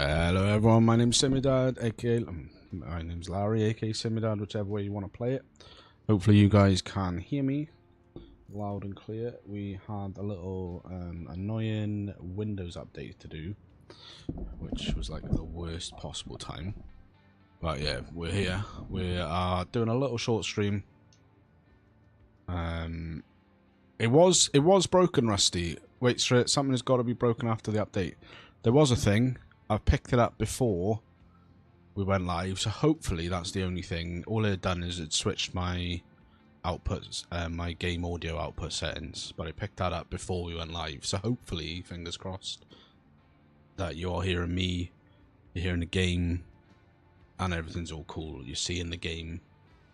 Hello everyone, my name's Simudad, aka my name's Larry, aka Simudad, whichever way you want to play it. Hopefully you guys can hear me loud and clear. We had a little annoying Windows update to do, which was like the worst possible time. But yeah, we're here. We are doing a little short stream. It was broken, Rusty. Wait, something has got to be broken after the update. There was a thing. I picked it up before we went live, so hopefully that's the only thing. All it had done is it switched my outputs, my game audio output settings, but I picked that up before we went live, so hopefully, fingers crossed, that you're hearing me, you're hearing the game, and everything's all cool. You're seeing the game,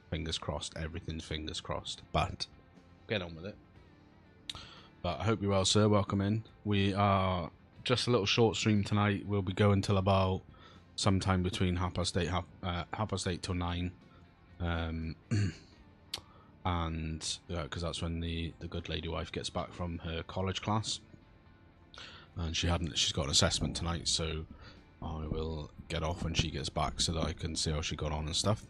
fingers crossed, everything's fingers crossed, but get on with it. But I hope you're well, sir. Welcome in. We are just a little short stream tonight. We'll be going till about sometime between half past eight till 9, and because that's when the good lady wife gets back from her college class, and she's got an assessment tonight, so I will get off when she gets back so that I can see how she got on and stuff.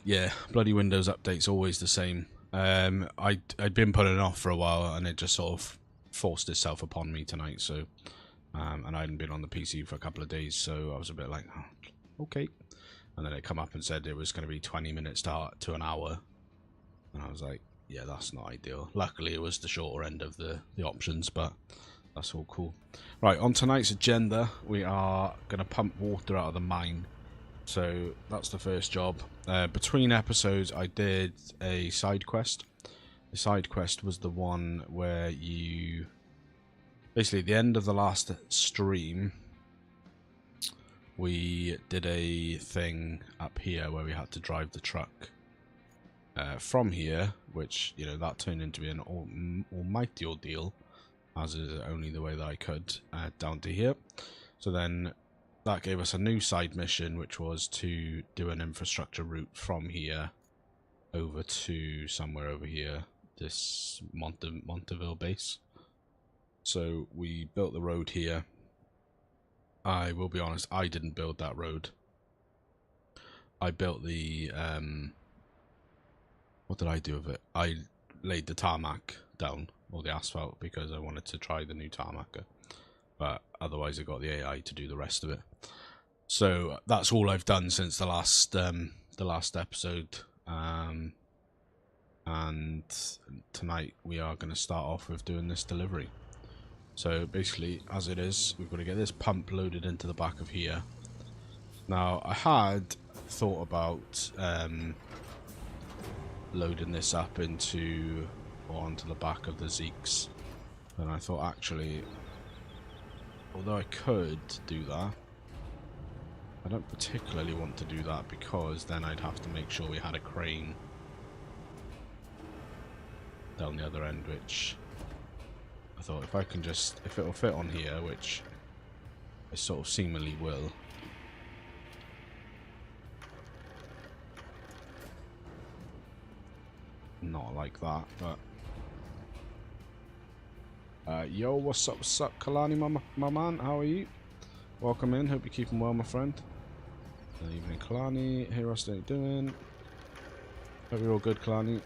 Yeah, bloody Windows update's always the same. I'd been putting it off for a while, and it just sort of forced itself upon me tonight. So, and I hadn't been on the PC for a couple of days, so I was a bit like, oh, okay. And then it come up and said it was going to be 20 minutes to an hour, and I was like, yeah, that's not ideal. Luckily, it was the shorter end of the options, but that's all cool. Right, on tonight's agenda, we are going to pump water out of the mine. So that's the first job. Between episodes, I did a side quest. The side quest was the one where you... Basically, at the end of the last stream, we did a thing up here where we had to drive the truck from here, which, you know, that turned into be an almighty ordeal, as is only the way that I could, down to here. So then that gave us a new side mission, which was to do an infrastructure route from here over to somewhere over here, this Monteville base. So we built the road here. I will be honest, I didn't build that road. I built the what did I do with it? I laid the tarmac down, or the asphalt, because I wanted to try the new tarmac. But otherwise I got the AI to do the rest of it. So that's all I've done since the last episode. And tonight we are going to start off with doing this delivery. So basically, as it is, we've got to get this pump loaded into the back of here. Now, I had thought about loading this up onto the back of the Zeeks, and I thought, actually, although I could do that, I don't particularly want to do that, because then I'd have to make sure we had a crane down the other end, which I thought if it'll fit on here, which it sort of seemingly will. Not like that, but yo, what's up, Kalani, my man? How are you? Welcome in. Hope you're keeping well, my friend. Good evening, Kalani. Hey, Rusty, how you doing? Hope you're all good, Kalani.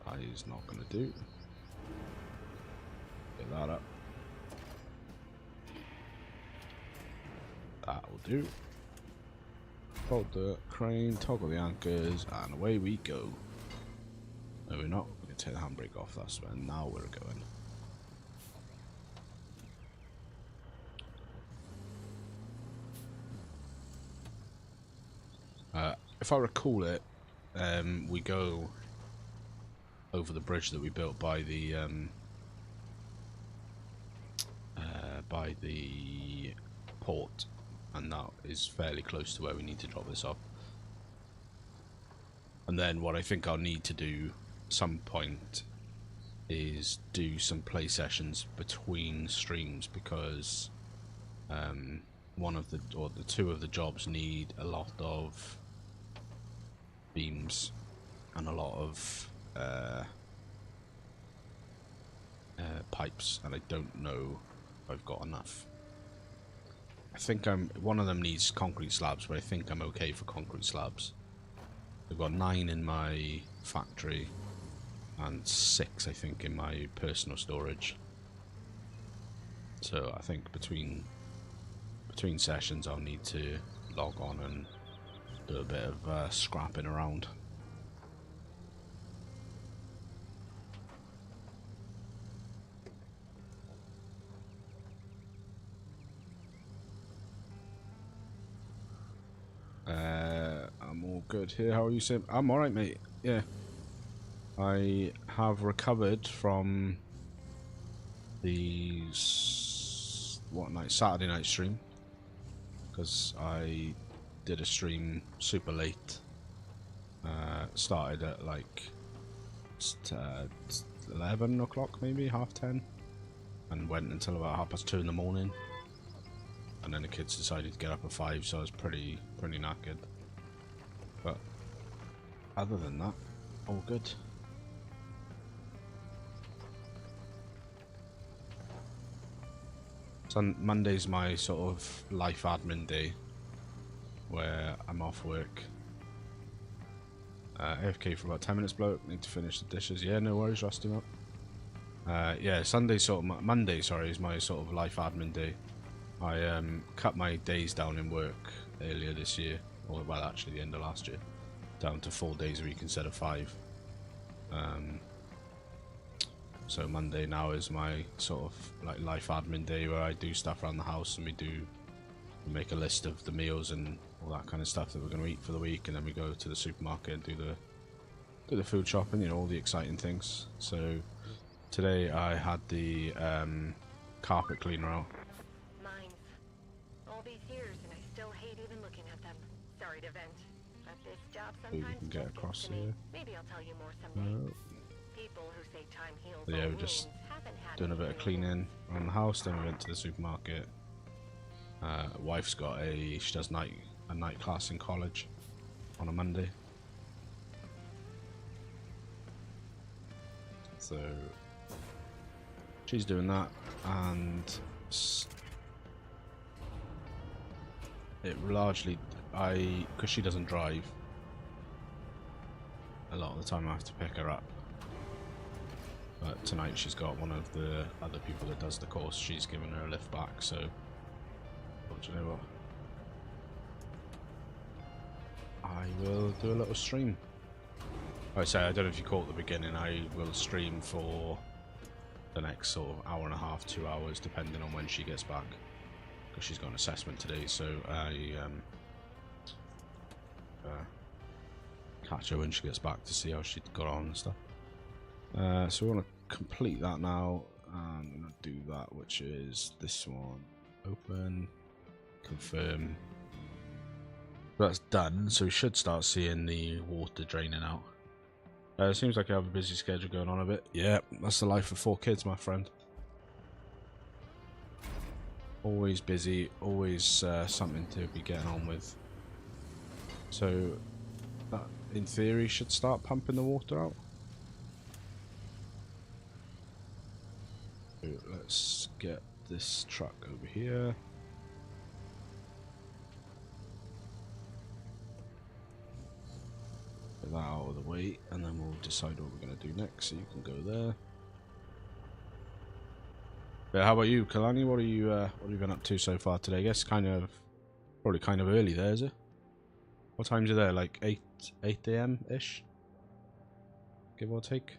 That is not going to do. Get that up. That will do. Hold the crane, toggle the anchors, and away we go. No, we're not. We're going to take the handbrake off. That's when now we're going. If I recall it, we go over the bridge that we built by the port, and that is fairly close to where we need to drop this off. And then what I think I'll need to do at some point is do some play sessions between streams, because the two of the jobs need a lot of beams and a lot of pipes, and I don't know if I've got enough. I think one of them needs concrete slabs, but I think I'm okay for concrete slabs. I've got 9 in my factory and 6, I think, in my personal storage. So I think between sessions I'll need to log on and do a bit of scrapping around. I'm all good here. How are you, Sim? I'm alright, mate. Yeah. I have recovered from the Saturday night stream, because I did a stream super late. Started at like 11 o'clock, maybe half 10, and went until about 2:30 in the morning. And then the kids decided to get up at 5, so I was pretty knackered. But other than that, all good. So Monday's my sort of life admin day, where I'm off work. AFK for about 10 minutes, bloke. Need to finish the dishes. Yeah, no worries, Rusty up. Yeah, Monday, sorry, is my sort of life admin day. I cut my days down in work earlier this year, or well, actually the end of last year, down to 4 days a week instead of 5. So Monday now is my sort of like life admin day, where I do stuff around the house, and we make a list of the meals and all that kind of stuff that we're going to eat for the week, and then we go to the supermarket and do the food shopping, you know, all the exciting things. So today I had the carpet cleaner out. We can get across here. Maybe I'll tell you more someday. People who say time heals. Yeah, we're just doing a bit of cleaning around the house. Then we went to the supermarket. Wife's got she does a night class in college on a Monday. So she's doing that, and it largely, because she doesn't drive, a lot of the time I have to pick her up. But tonight she's got one of the other people that does the course. She's giving her a lift back, so do you know what? I will do a little stream. Like I say, I don't know if you caught the beginning. I will stream for the next sort of hour and a half, 2 hours, depending on when she gets back, because she's got an assessment today. So I catch her when she gets back to see how she got on and stuff. So we want to complete that now. I'm going to do that, which is this one. Open, confirm. That's done, so we should start seeing the water draining out. It seems like I have a busy schedule going on a bit. Yeah, that's the life of 4 kids, my friend. Always busy, always something to be getting on with. So that, in theory, should start pumping the water out. So let's get this truck over here. Get that out of the way, and then we'll decide what we're going to do next. So you can go there. Yeah, how about you, Kalani? What have you been up to so far today? I guess probably kind of early there, is it? What time's it there? Like 8 AM ish, give or take.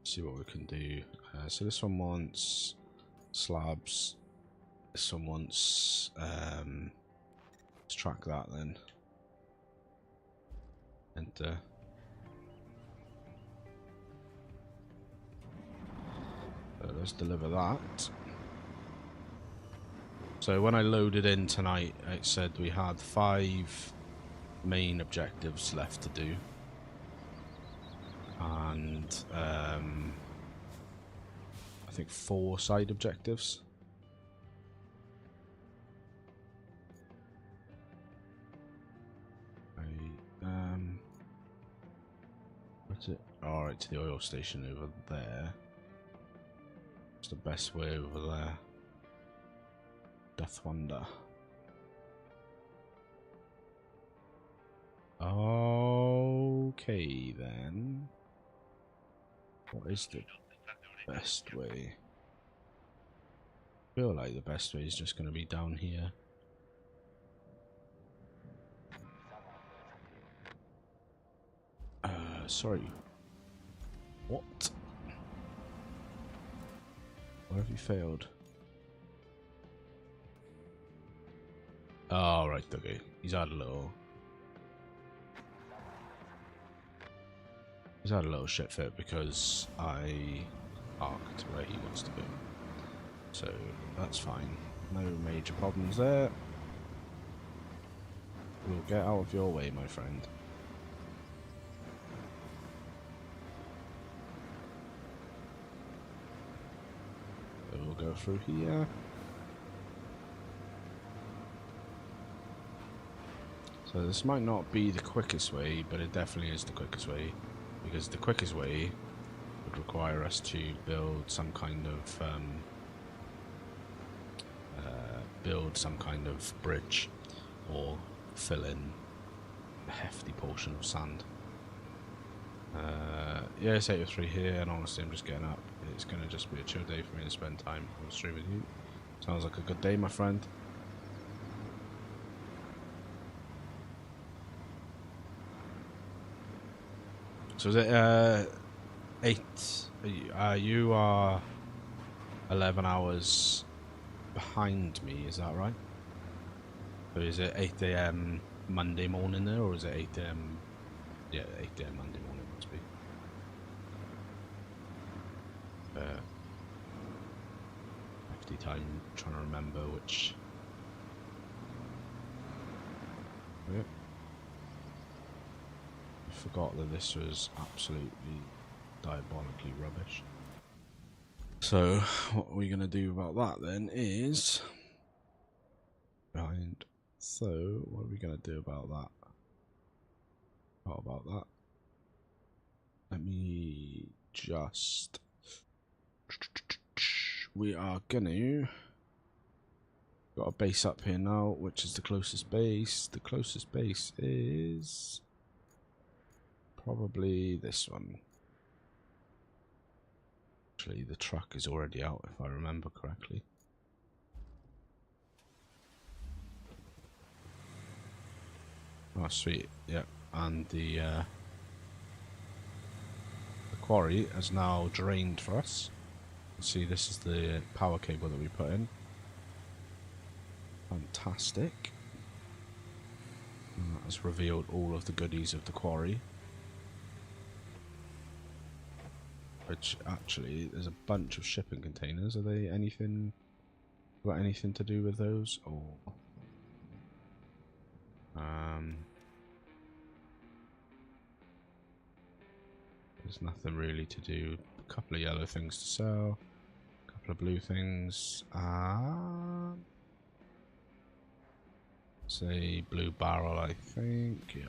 See what we can do. So this one wants slabs. This one wants. Let's track that then. Enter. Let's deliver that. So when I loaded in tonight, it said we had 5 main objectives left to do. And I think 4 side objectives. Is it alright to the oil station over there? What's the best way over there? Death Wonder. Okay then. What is the best way? I feel like the best way is just going to be down here. Sorry. What? Where have you failed? Oh, right, okay. He's had a little shit fit because I arced where he wants to be. So that's fine. No major problems there. We'll get out of your way, my friend. So we'll go through here. So this might not be the quickest way, but it definitely is the quickest way, because the quickest way would require us to build some kind of bridge, or fill in a hefty portion of sand. Yeah, it's 8:03 here, and honestly, I'm just getting up. It's gonna just be a chill day for me to spend time on stream with you. Sounds like a good day, my friend. So is it 8? You are 11 hours behind me, is that right? So is it 8 AM Monday morning there, or is it 8 AM? Yeah, 8 AM Monday morning must be. Hefty time trying to remember which. Yep. I forgot that this was absolutely diabolically rubbish. So what we're gonna do about that then is behind. So what are we gonna do about that? What about that? Let me just. We are gonna. Got a base up here now, which is the closest base. The closest base is probably this one. Actually, the truck is already out, if I remember correctly. Oh, sweet. Yep. And the quarry has now drained for us. See, this is the power cable that we put in. Fantastic. And that has revealed all of the goodies of the quarry. Which actually, there's a bunch of shipping containers. Are they anything? Got anything to do with those? Or there's nothing really to do. A couple of yellow things to sell. A couple of blue things. Say blue barrel, I think. Yeah.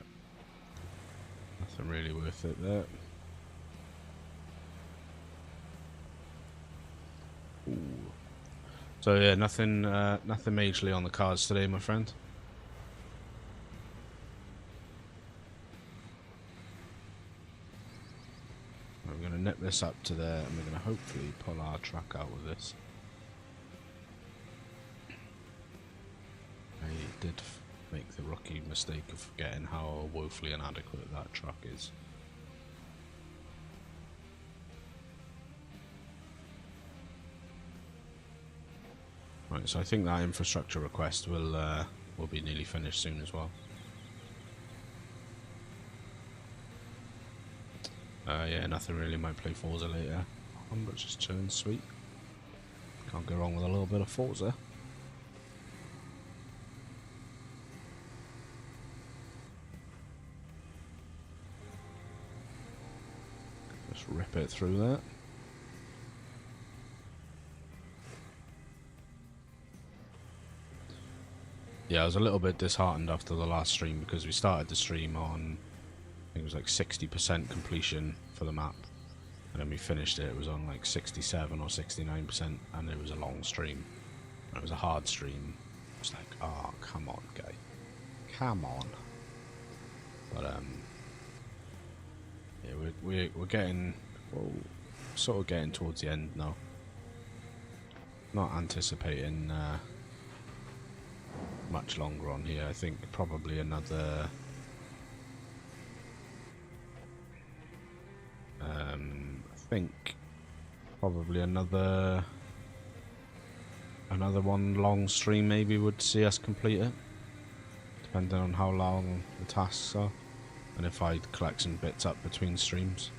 Nothing really worth it there. Ooh. So yeah, nothing majorly on the cards today, my friend. We're going to nip this up to there, and we're going to hopefully pull our truck out with this. I did make the rookie mistake of forgetting how woefully inadequate that truck is. Right, so I think that infrastructure request will be nearly finished soon as well. Yeah, nothing really. Might play Forza later. But just chilling, sweet. Can't go wrong with a little bit of Forza. Just rip it through that. Yeah, I was a little bit disheartened after the last stream because we started the stream on think it was like 60% completion for the map. And then we finished it, it was on like 67 or 69%, and it was a long stream. And it was a hard stream. It's like, oh, come on, guy. Come on. But, yeah, we're getting, well, sort of getting towards the end now. Not anticipating much longer on here. I think probably another another one long stream maybe would see us complete it, depending on how long the tasks are and if I collect some bits up between streams.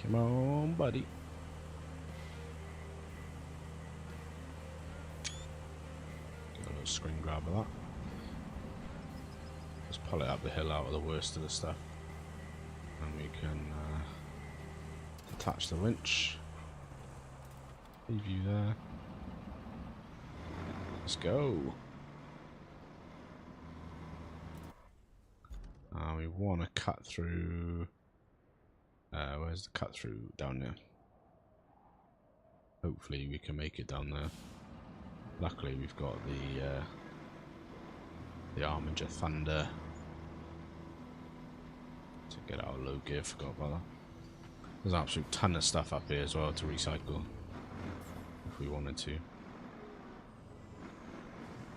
Come on, buddy. Get a little screen grab of that. Let's pull it up the hill out of the worst of the stuff. And we can attach the winch. Leave you there. Let's go. We want to cut through. Where's the cut through? Down there. Hopefully we can make it down there. Luckily we've got the Armiger Thunder to get out of low gear. Forgot about that. There's an absolute ton of stuff up here as well to recycle if we wanted to.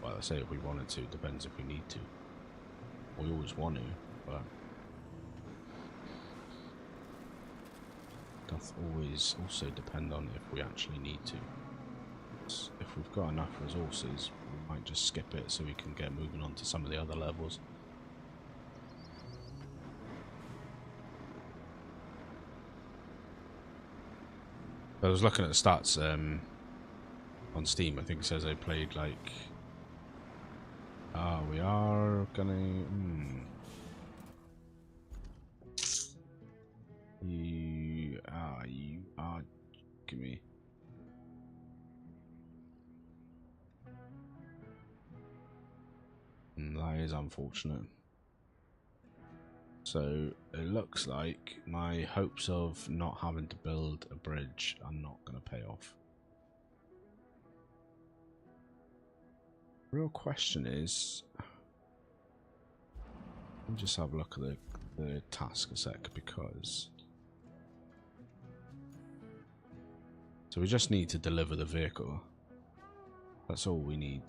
Well, I say if we wanted to, depends if we need to. We always want to, but doth always also depend on if we actually need to. If we've got enough resources, we might just skip it so we can get moving on to some of the other levels. I was looking at the stats on Steam. I think it says I played like... we are gonna... You are... Give me... That is unfortunate. So it looks like my hopes of not having to build a bridge are not going to pay off. Real question is, let me just have a look at the task a sec, because so we just need to deliver the vehicle. That's all we need.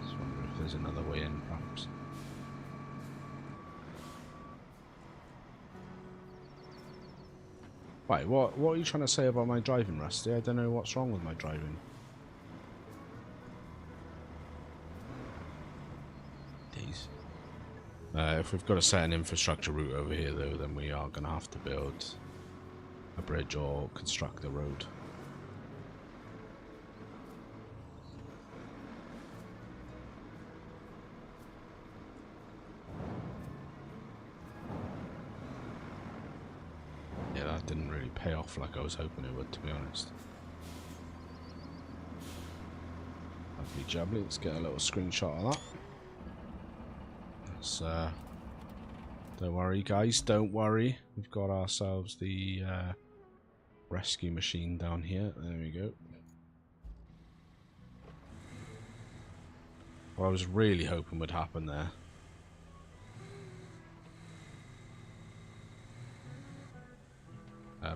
Just wonder if there's another way in, perhaps. Right, what are you trying to say about my driving, Rusty? I don't know what's wrong with my driving. Days. If we've got to set an infrastructure route over here, though, then we are going to have to build a bridge or construct a road. Yeah, that didn't really pay off like I was hoping it would, to be honest. Lovely jubbly, let's get a little screenshot of that. Let's, don't worry guys, don't worry. We've got ourselves the rescue machine down here. There we go. What I was really hoping would happen there.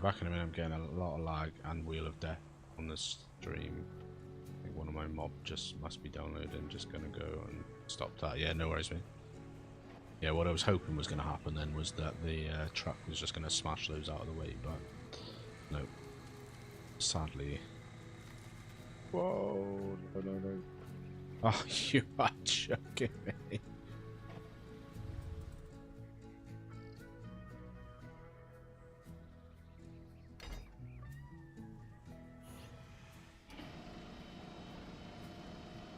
Back in a minute, I'm getting a lot of lag and Wheel of Death on the stream. my mob just must be downloading. Just gonna go and stop that. Yeah, no worries, mate. Yeah, what I was hoping was going to happen then was that the truck was just going to smash those out of the way, but no. Sadly. Whoa, no. Oh, you are joking me.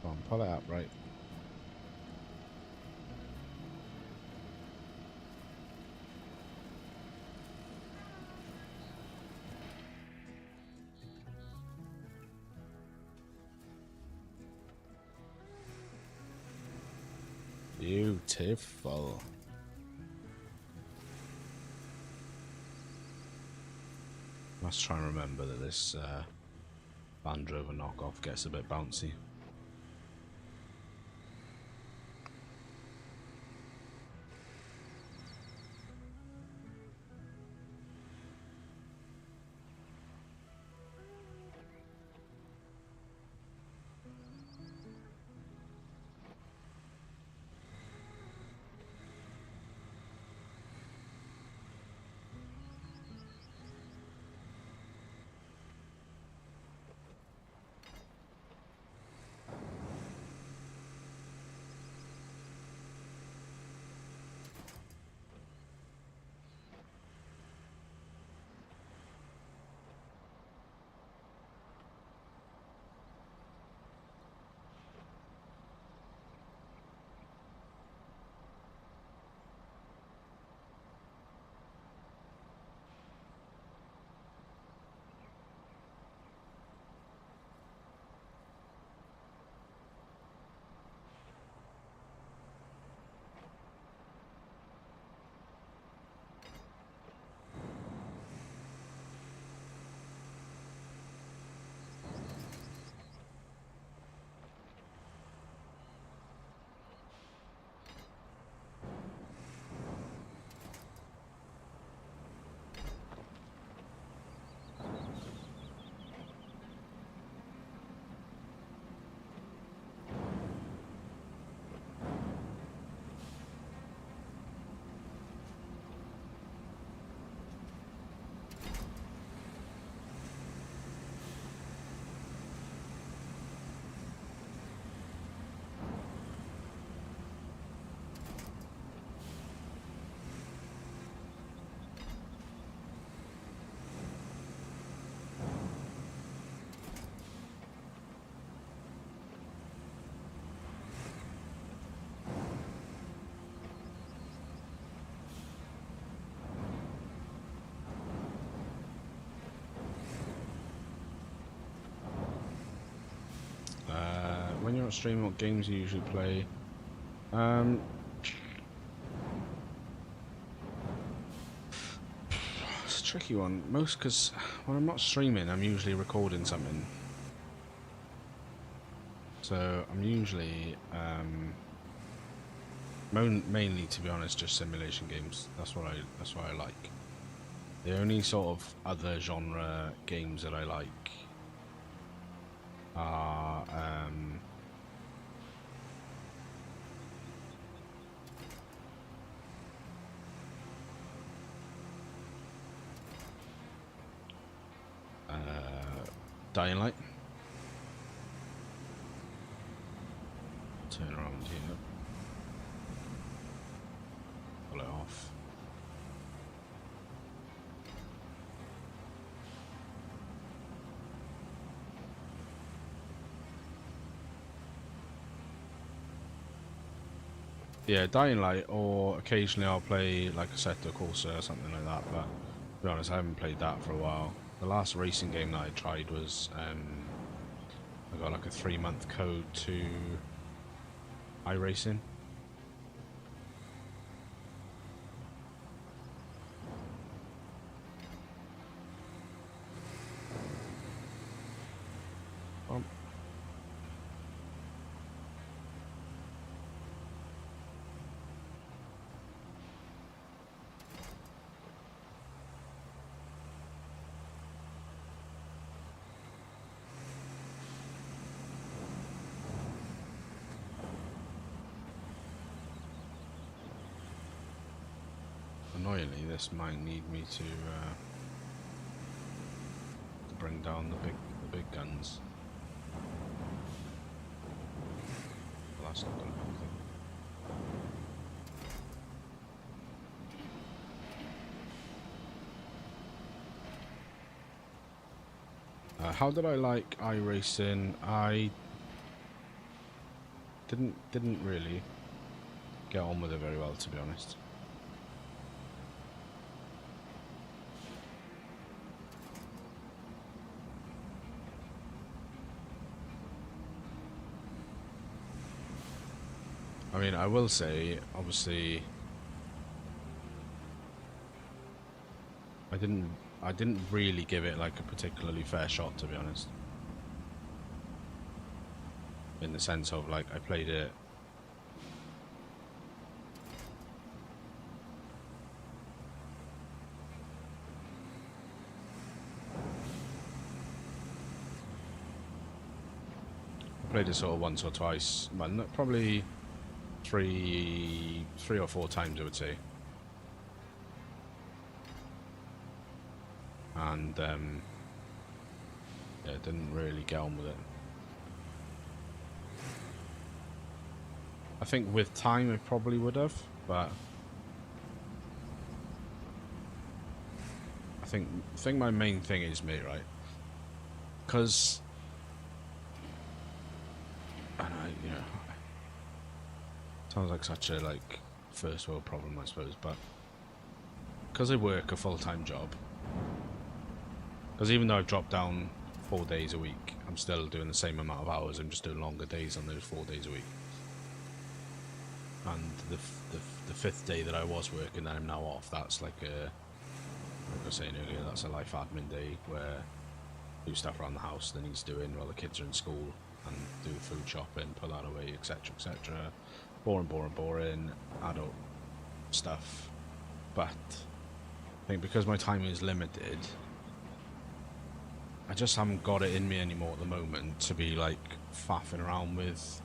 Come on, pull it up, right? Beautiful. Must try and remember that this Land Rover knockoff gets a bit bouncy. When you're not streaming, what games do you usually play? It's a tricky one. Most because when I'm not streaming, I'm usually recording something. So I'm usually mainly, to be honest, just simulation games. That's what I like. The only sort of other genre games that I like are Dying Light. Turn around here. Pull it off. Yeah, Dying Light, or occasionally I'll play like Assetto Corsa or something like that, but to be honest, I haven't played that for a while. The last racing game that I tried was, I got like a 3-month code to iRacing. Annoyingly, this might need me to bring down the big guns. Well, that's not gonna help. How did I like iRacing? I didn't really get on with it very well, to be honest. I mean, I will say, obviously, I didn't really give it like a particularly fair shot, to be honest. In the sense of like I played it sort of once or twice, well, probably three or four times, I would say. And yeah, didn't really get on with it. I think with time it probably would have, but I think my main thing is me, right? Because I know, you know, sounds like such a like first world problem, I suppose, but because I work a full-time job, because even though I've dropped down 4 days a week, I'm still doing the same amount of hours. I'm just doing longer days on those 4 days a week. And the fifth day that I was working, that I'm now off, that's like a, like I was saying earlier, that's a life admin day where I do stuff around the house that needs doing while the kids are in school, and do food shopping, put that away, etc, etc. Boring adult stuff. But I think because my time is limited, I just haven't got it in me anymore at the moment to be like faffing around with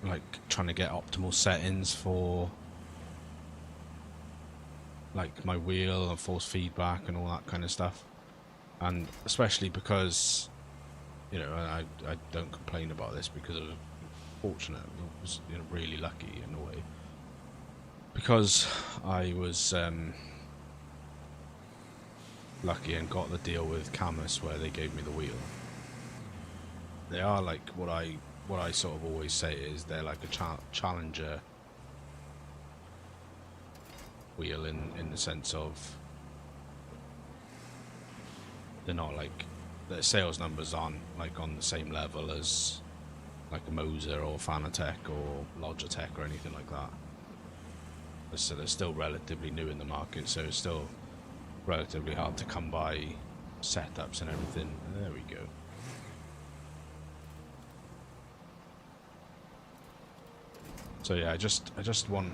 like trying to get optimal settings for like my wheel and force feedback and all that kind of stuff. And especially because, you know, I don't complain about this because I was fortunate, I was, you know, really lucky in a way, because I was lucky and got the deal with Camus where they gave me the wheel. They are like what I sort of always say is they're like a challenger wheel in the sense of they're not like, their sales numbers aren't like on the same level as like a Moser or Fanatec or Logitech or anything like that. So they're still relatively new in the market, so it's still relatively hard to come by setups and everything. There we go. So yeah, I just want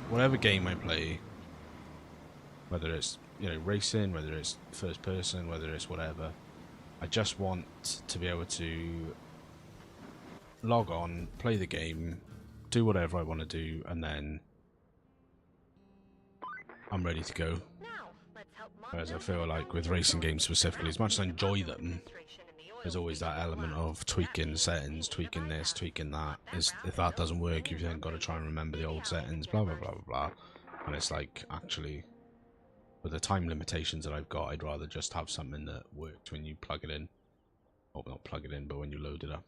whatever game I play, whether it's, you know, racing, whether it's first person, whether it's whatever, I just want to be able to log on, play the game, do whatever I want to do, and then I'm ready to go. Whereas I feel like with racing games specifically, as much as I enjoy them, there's always that element of tweaking settings, tweaking this, tweaking that. If that doesn't work, you've then got to try and remember the old settings, blah blah blah blah blah. And it's like, actually, with the time limitations that I've got, I'd rather just have something that works when you plug it in. Or not plug it in, but when you load it up.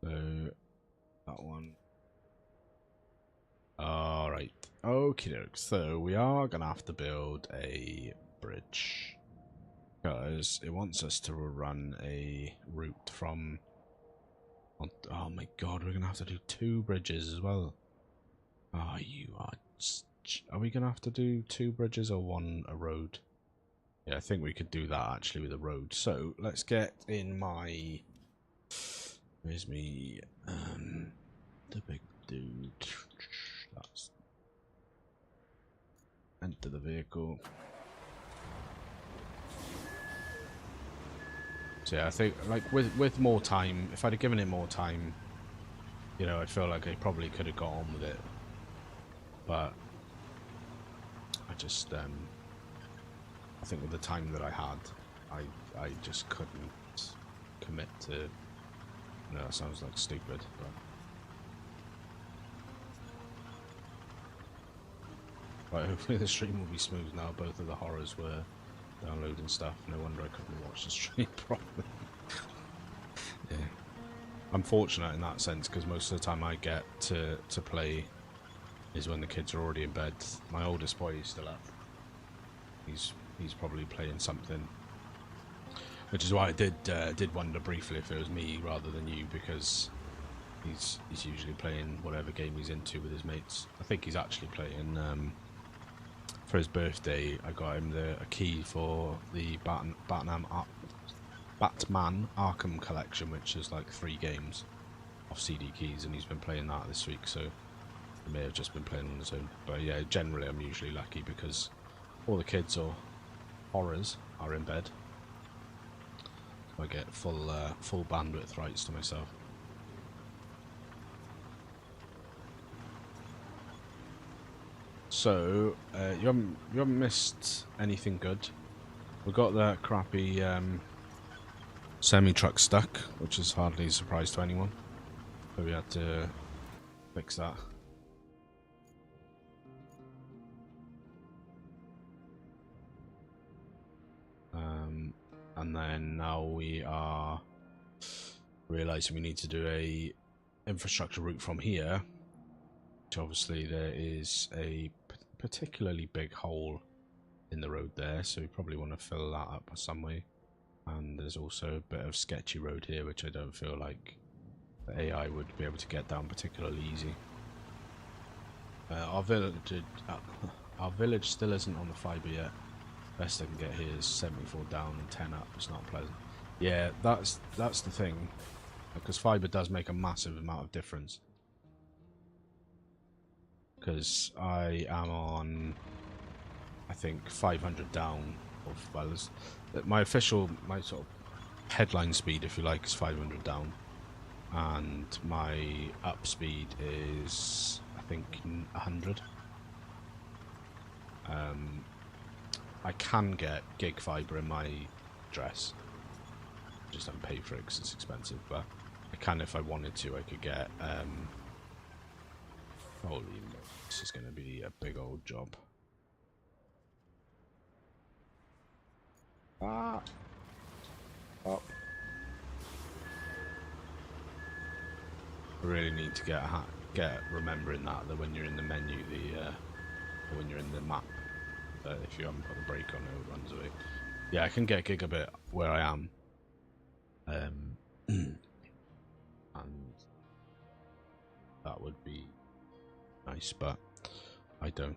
So, that one. Alright. Okie doke. So, we are going to have to build a bridge. Because it wants us to run a route from... Oh my god, we're going to have to do 2 bridges as well. Oh, you are... Are we going to have to do 2 bridges or 1 a road? Yeah, I think we could do that actually with a road. So, let's get in my... Where's me? The big dude. That's... Enter the vehicle. So yeah, I think like with more time, if I'd have given it more time, you know, I feel like I probably could have got on with it but I just I think with the time that I had, I just couldn't commit to. No, that sounds like stupid, but. Right, hopefully the stream will be smooth now. Both of the horrors were downloading stuff. No wonder I couldn't watch the stream properly. Yeah. I'm fortunate in that sense because most of the time I get to play is when the kids are already in bed. My oldest boy is still up. He's probably playing something. Which is why I did wonder briefly if it was me rather than you, because he's usually playing whatever game he's into with his mates. I think he's actually playing for his birthday. I got him a key for the Batman Arkham collection, which is like 3 games off CD keys, and he's been playing that this week, so he may have just been playing on his own. But yeah, generally I'm usually lucky because all the kids or horrors are in bed. I get full bandwidth rights to myself. So you haven't missed anything good. We got that crappy semi-truck stuck, which is hardly a surprise to anyone. So we had to fix that. And then now we are realizing we need to do a infrastructure route from here. Which obviously there is a particularly big hole in the road there, so we probably want to fill that up some way. And there's also a bit of sketchy road here, which I don't feel like the AI would be able to get down particularly easy. Our village still isn't on the fibre yet. Best I can get here is 74 down and 10 up. It's not pleasant. Yeah, that's the thing, because fibre does make a massive amount of difference. Because I am on, I think, 500 down. Well, my sort of headline speed, if you like, is 500 down, and my up speed is, I think, 100. I can get gig fibre in my address. Just don't pay for it because it's expensive, but I can if I wanted to. I could get. Holy, this is going to be a big old job. Ah. Oh. I really need to get remembering that when you're in the menu, when you're in the map. If you haven't put the brake on, it runs away. Yeah, I can get gigabit where I am, and that would be nice. But I don't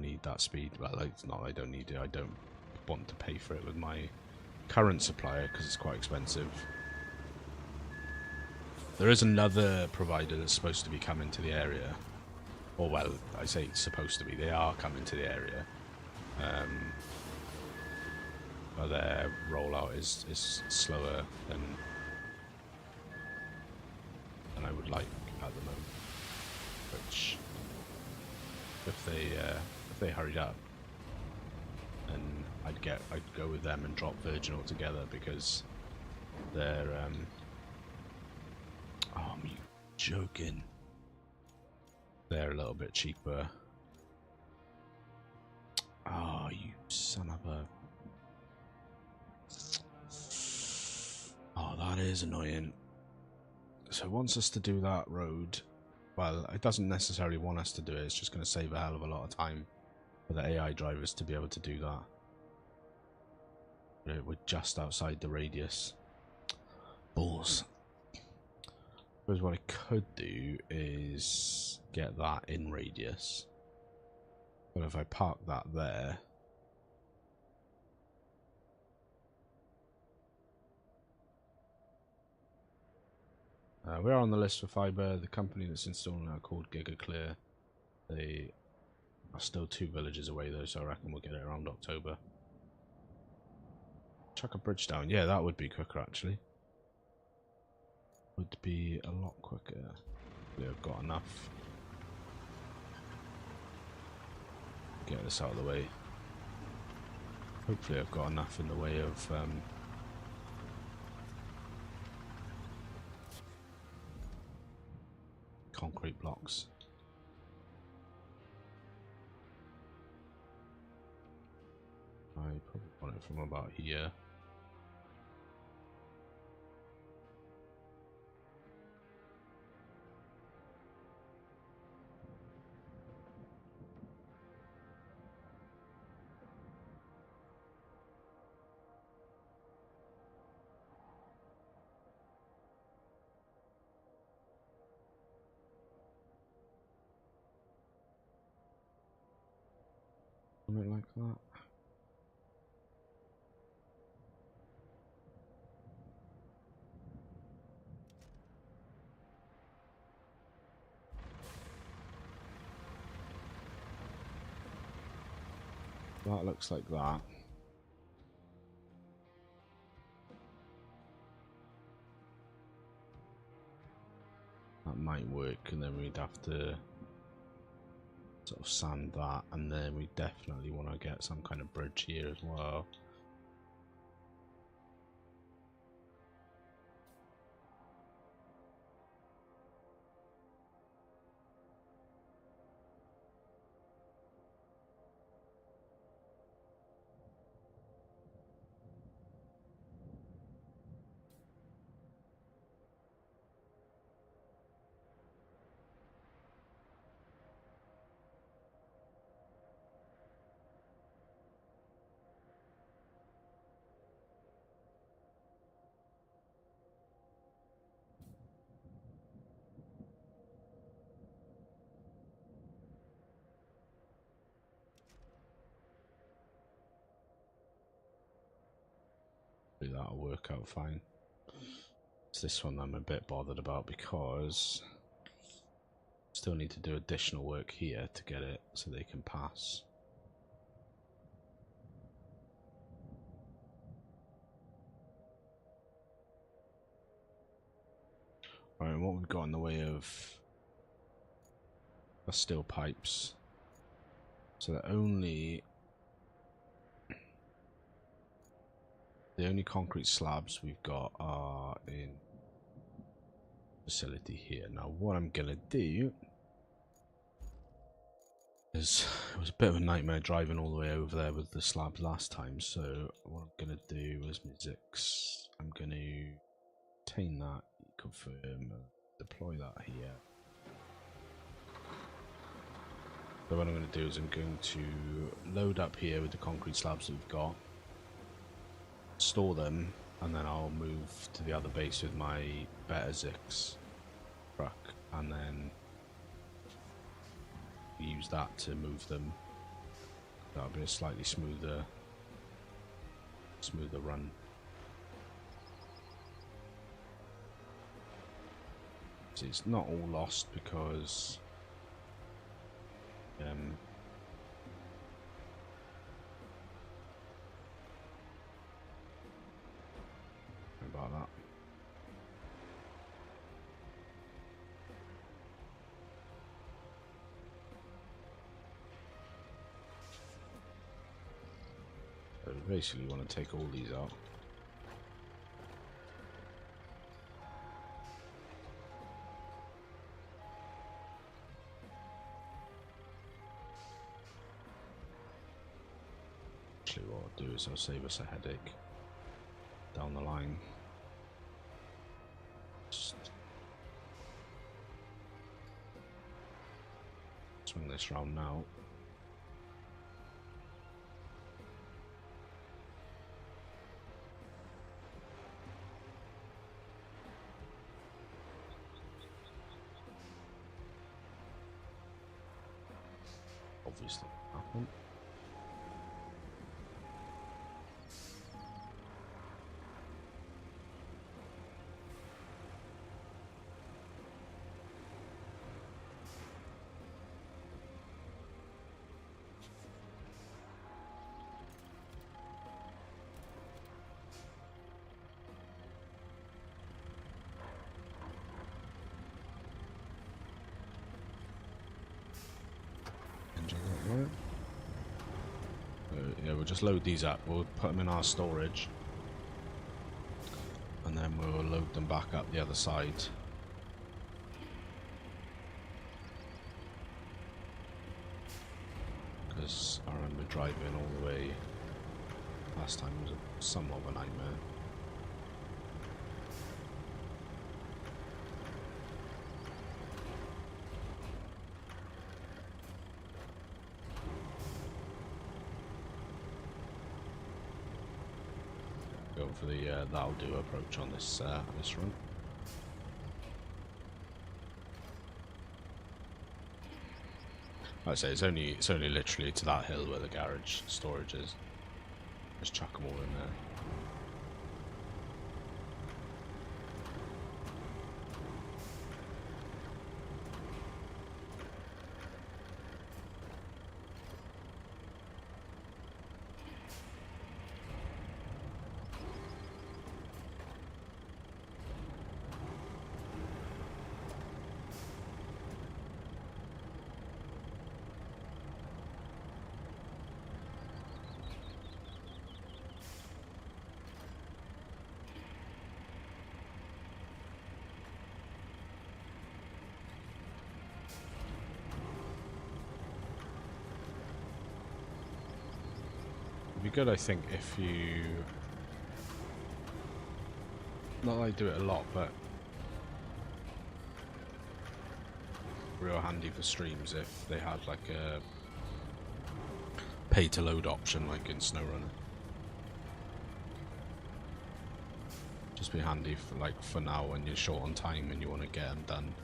need that speed. Well, it's not. I don't need it. I don't want to pay for it with my current supplier because it's quite expensive. There is another provider that's supposed to be coming to the area, or well, I say supposed to be. They are coming to the area. But their rollout is slower than I would like at the moment. Which, if they hurried up, then I'd go with them and drop Virgin altogether because they're oh, I'm joking. They're a little bit cheaper. Oh, you son of a... Oh, that is annoying. So it wants us to do that road. Well, it doesn't necessarily want us to do it. It's just going to save a hell of a lot of time for the AI drivers to be able to do that. But we're just outside the radius. Balls. Suppose what I could do is get that in radius. But if I park that there, we are on the list for fibre. The company that's installing it are called GigaClear. They are still 2 villages away though, so I reckon we'll get it around October. Chuck a bridge down. Yeah, that would be quicker actually. Would be a lot quicker. We've got enough get this out of the way. Hopefully I've got enough in the way of concrete blocks. I probably want it from about here. Something like that. That looks like that. That might work, and then we'd have to sort of sand that, and then we definitely want to get some kind of bridge here as well. That'll work out fine. It's this one I'm a bit bothered about because still need to do additional work here to get it so they can pass. Right, and what we've got in the way of are steel pipes. So the only concrete slabs we've got are in facility here. Now what I'm gonna do is, it was a bit of a nightmare driving all the way over there with the slabs last time, so what I'm gonna do is Mizix. I'm gonna obtain that, confirm, deploy that here. So what I'm going to do is I'm going to load up here with the concrete slabs that we've got, store them, and then I'll move to the other base with my better Zix truck, and then use that to move them. That'll be a slightly smoother run. So it's not all lost because about that. So we basically want to take all these out. Actually, what I'll do is I'll save us a headache down the line. Just swing this round now. Obviously, happen. Engine not right. just load these up. We'll put them in our storage, and then we'll load them back up the other side. Because I remember driving all the way last time. It was somewhat of a nightmare. Go for the that'll do approach on this this run. Like I say, it's only literally to that hill where the garage storage is. Just chuck them all in there. It'd be good, I think, if you... Not that I do it a lot, but... real handy for streams if they had like a pay to load option like in SnowRunner. Just be handy for like for now when you're short on time and you want to get them done.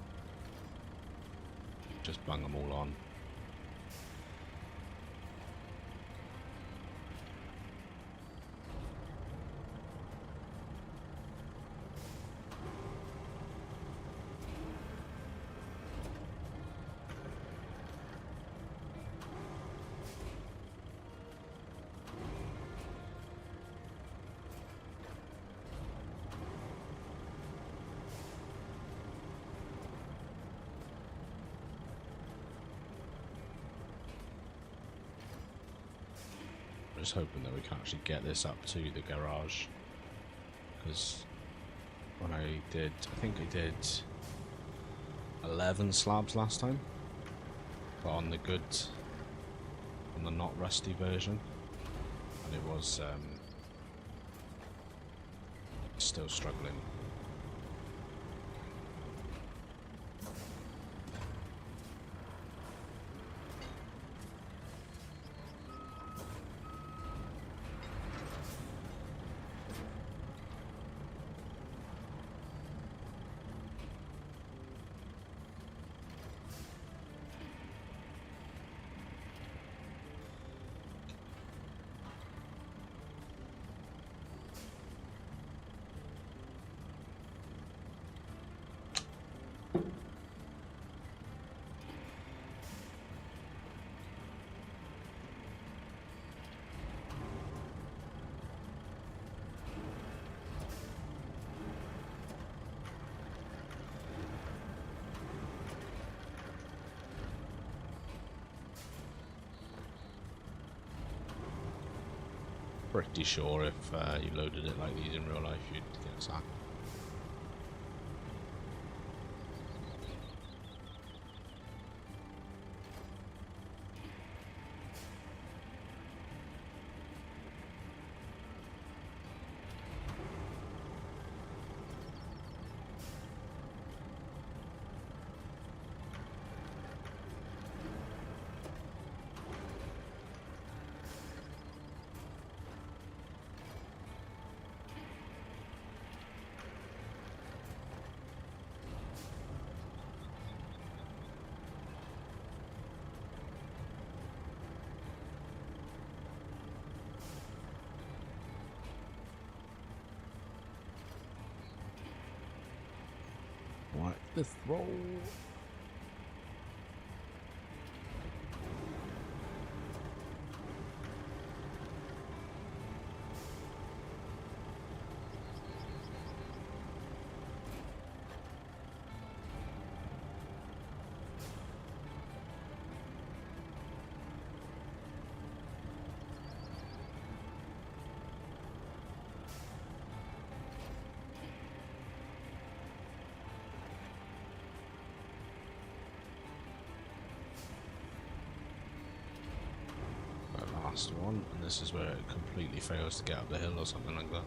Just bang them all on. Just hoping that we can actually get this up to the garage, because when I think I did 11 slabs last time, but on the good, on the not rusty version, and it was still struggling. Pretty sure if you loaded it like these in real life, you'd get sacked. Right, let's roll. last one, and this is where it completely fails to get up the hill or something like that.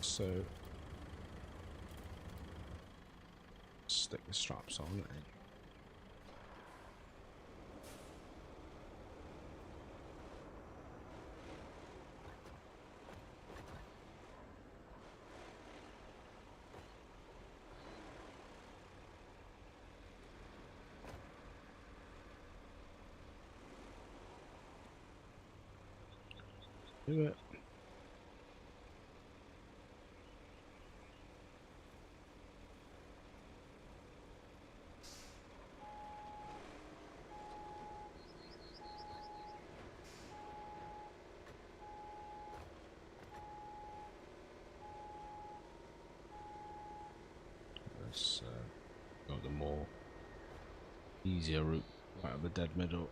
So stick the straps on. Do it. Let's go the more easier route out of the dead middle.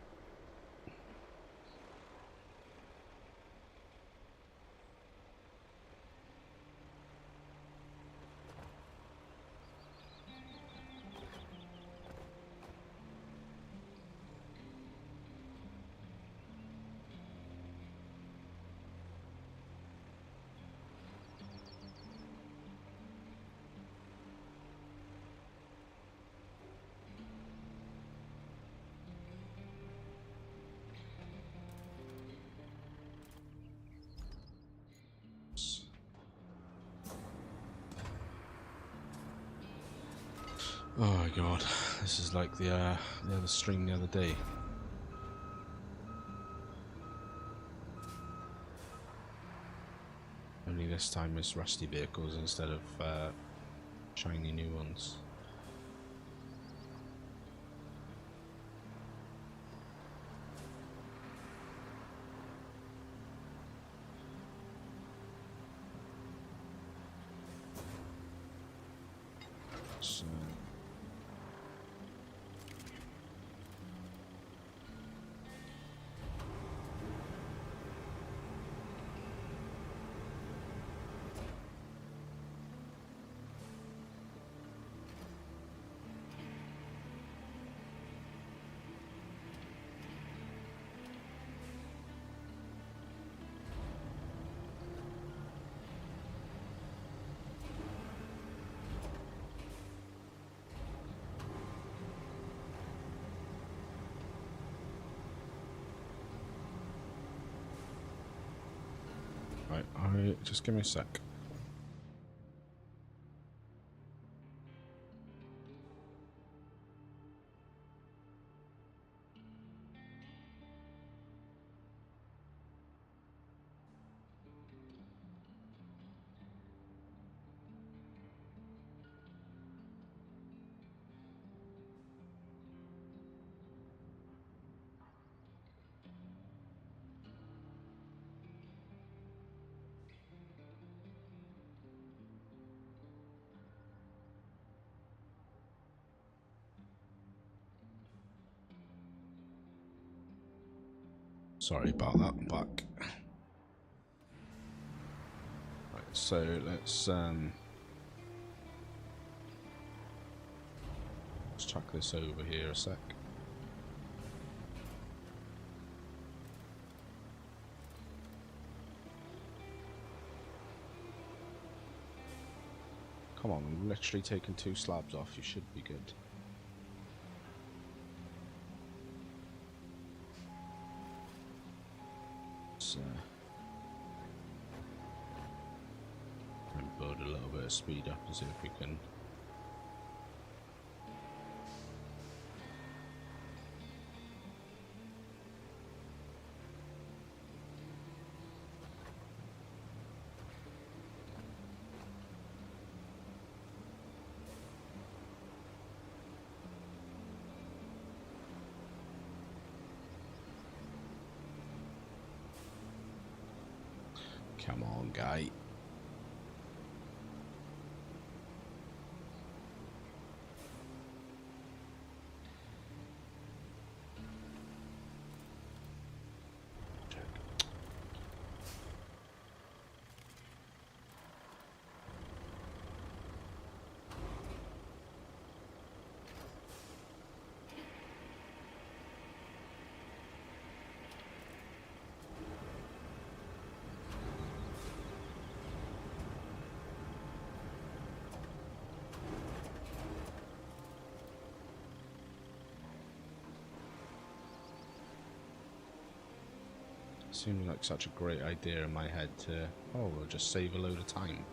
Oh my god, this is like the other stream the other day. Only this time it's rusty vehicles instead of shiny new ones. So right, just give me a sec. Sorry about that, I'm back. Right, so let's chuck this over here a sec. Come on, we've literally taken 2 slabs off, you should be good. And build a little bit of speed up and see if we can. Come on, guy. Seems like such a great idea in my head to, oh, we'll just save a load of time.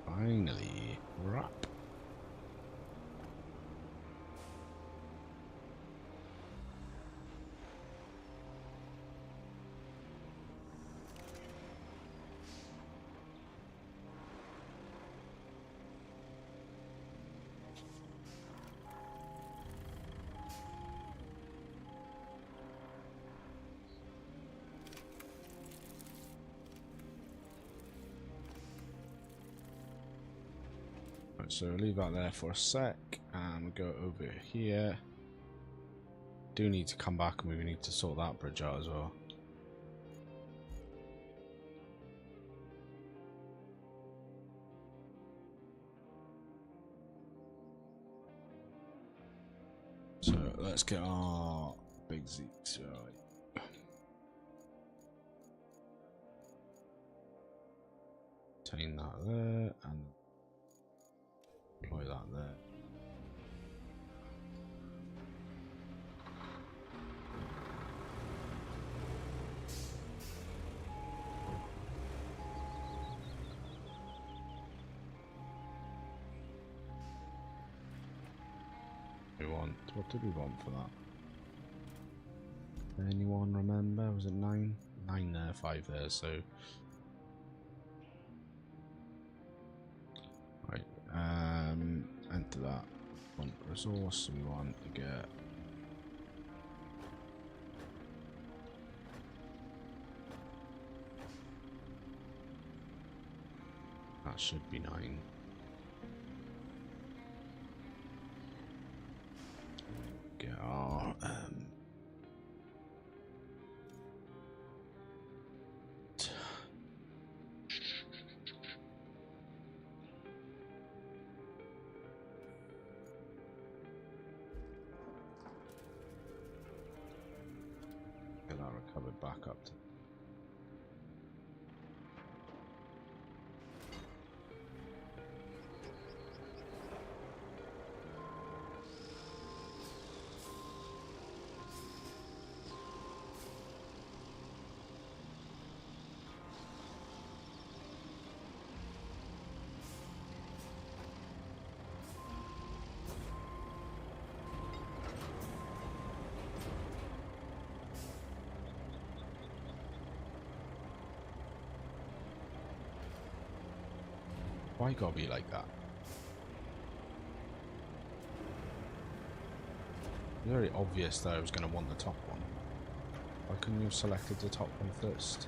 Finally, we're up. So leave that there for a sec and go over here. Do need to come back and we need to sort that bridge out as well. So let's get our big Zeeks right. Obtain that there and deploy that there. What did we want for that? Anyone remember? Was it 9? 9 there, 5 there, so right, enter that. Want resource, we want to get that should be 9. Get our get that recovered back up to. Why you gotta be like that? Very obvious that I was gonna want the top one. Why couldn't you have selected the top one first?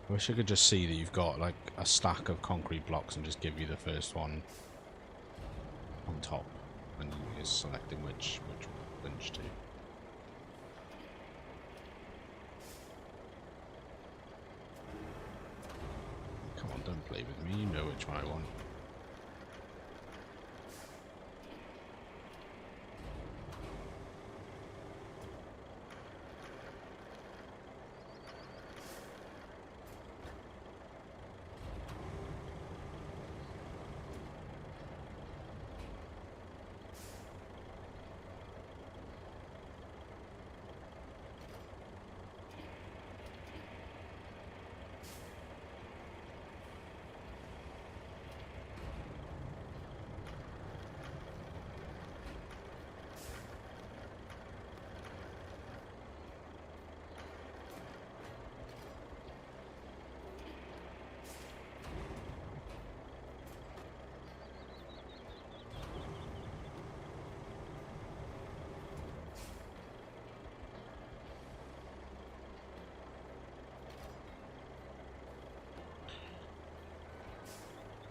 I wish I could just see that you've got like a stack of concrete blocks and just give you the first one on top, and you're selecting which winch to. Come on, don't play with me. You know which one I want.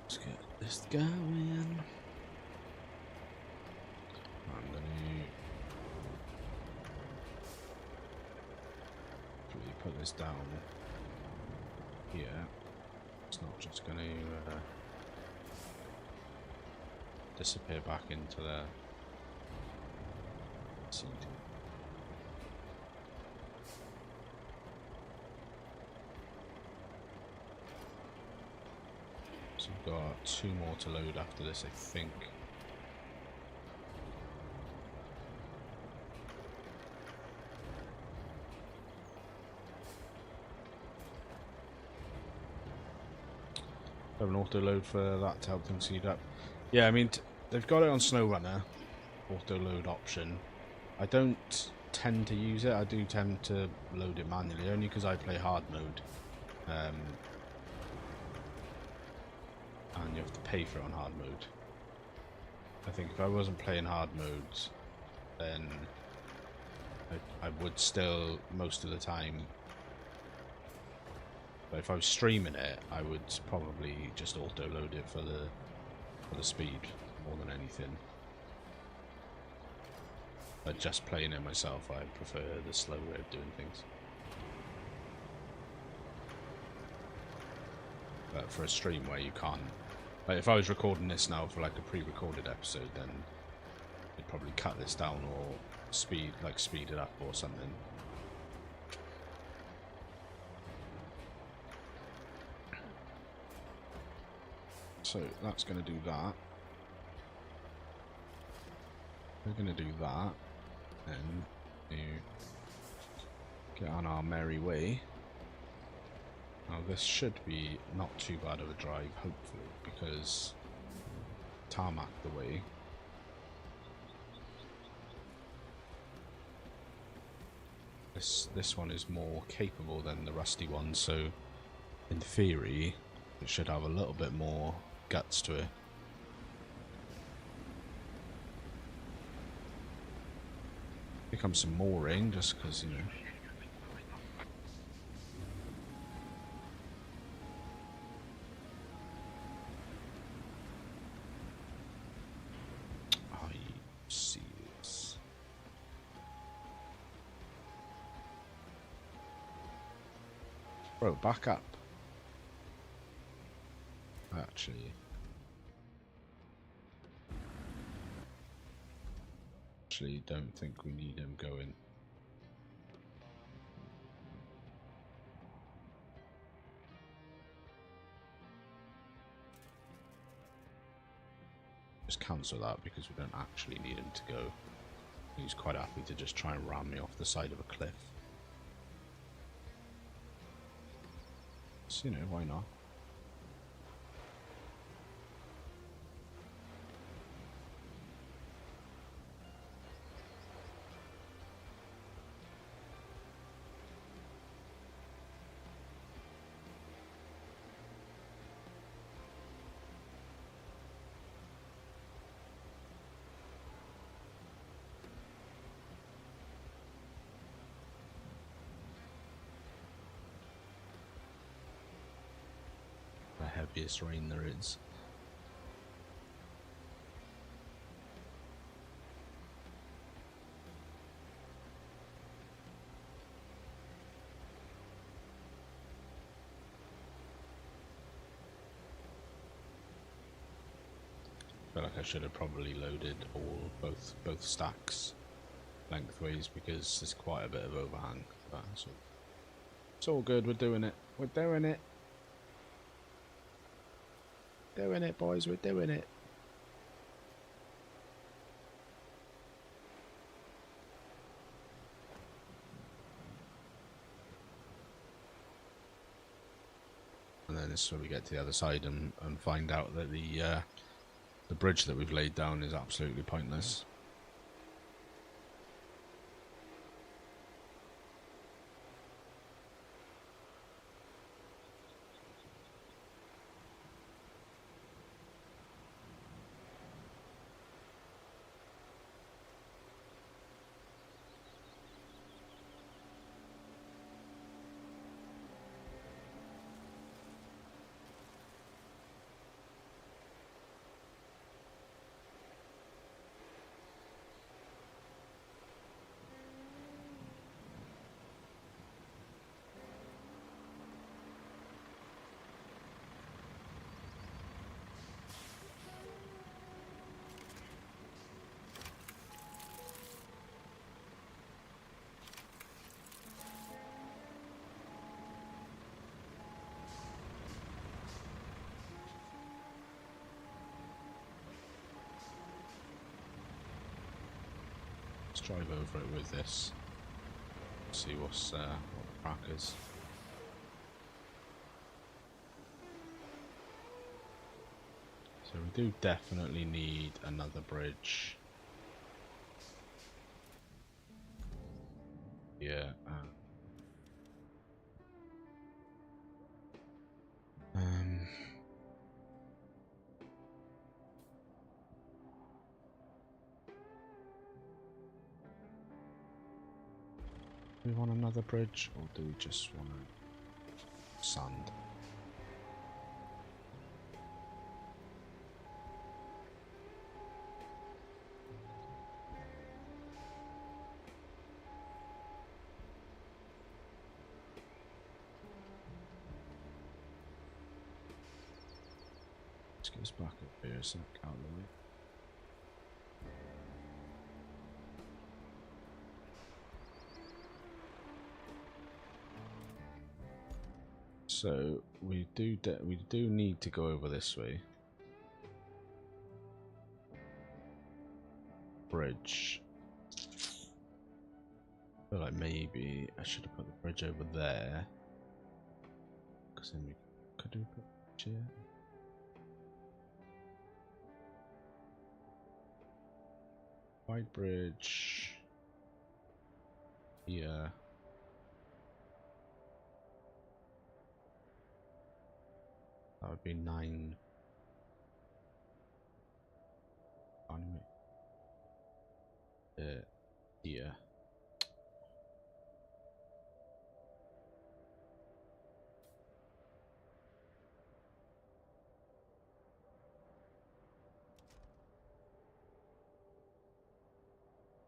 Let's get this going. I'm gonna really put this down here. It's not just gonna disappear back into the seed. So we've got 2 more to load after this, I think. Have an auto load for that to help them seed up. Yeah, I mean, they've got it on SnowRunner, auto load option. I don't tend to use it. I do tend to load it manually, only because I play hard mode. And you have to pay for it on hard mode. I think if I wasn't playing hard modes, then I would still, most of the time. But if I was streaming it, I would probably just auto load it for the speed more than anything. But just playing it myself, I prefer the slow way of doing things. But for a stream where you can't, like if I was recording this now for like a pre-recorded episode, then I'd probably cut this down or speed it up or something. So that's going to do that. We're going to do that, and get on our merry way. Now this should be not too bad of a drive, hopefully, because tarmac the way. This one is more capable than the rusty one, so in theory it should have a little bit more guts to it. Become some mooring just because, you know. Are you serious? Bro, back up. Actually don't think we need him going. Just cancel that because we don't actually need him to go. He's quite happy to just try and ram me off the side of a cliff. So, you know, why not? heaviest rain there is. I feel like I should have probably loaded both stacks lengthways because there's quite a bit of overhang. But it's all good. We're doing it. We're doing it. Doing it, boys. We're doing it. And then this is where we get to the other side and find out that the bridge that we've laid down is absolutely pointless. Let's drive over it with this. See what the crack is. So we do definitely need another bridge. Yeah. Do we want another bridge, or do we just want sand? Let's get us back up here a sec, out of the way. So we do need to go over this way. Bridge. I feel like maybe I should have put the bridge over there. Because then we could have put the bridge here. Wide bridge. Yeah. That would be 9. Anyway. Yeah.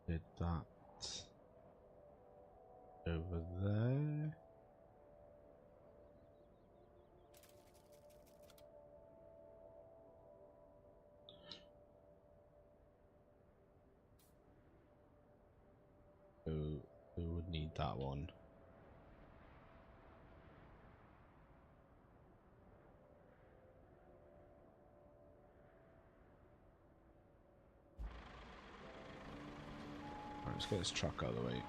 Did that over there. So we would need that one. Alright, let's get this truck out of the way.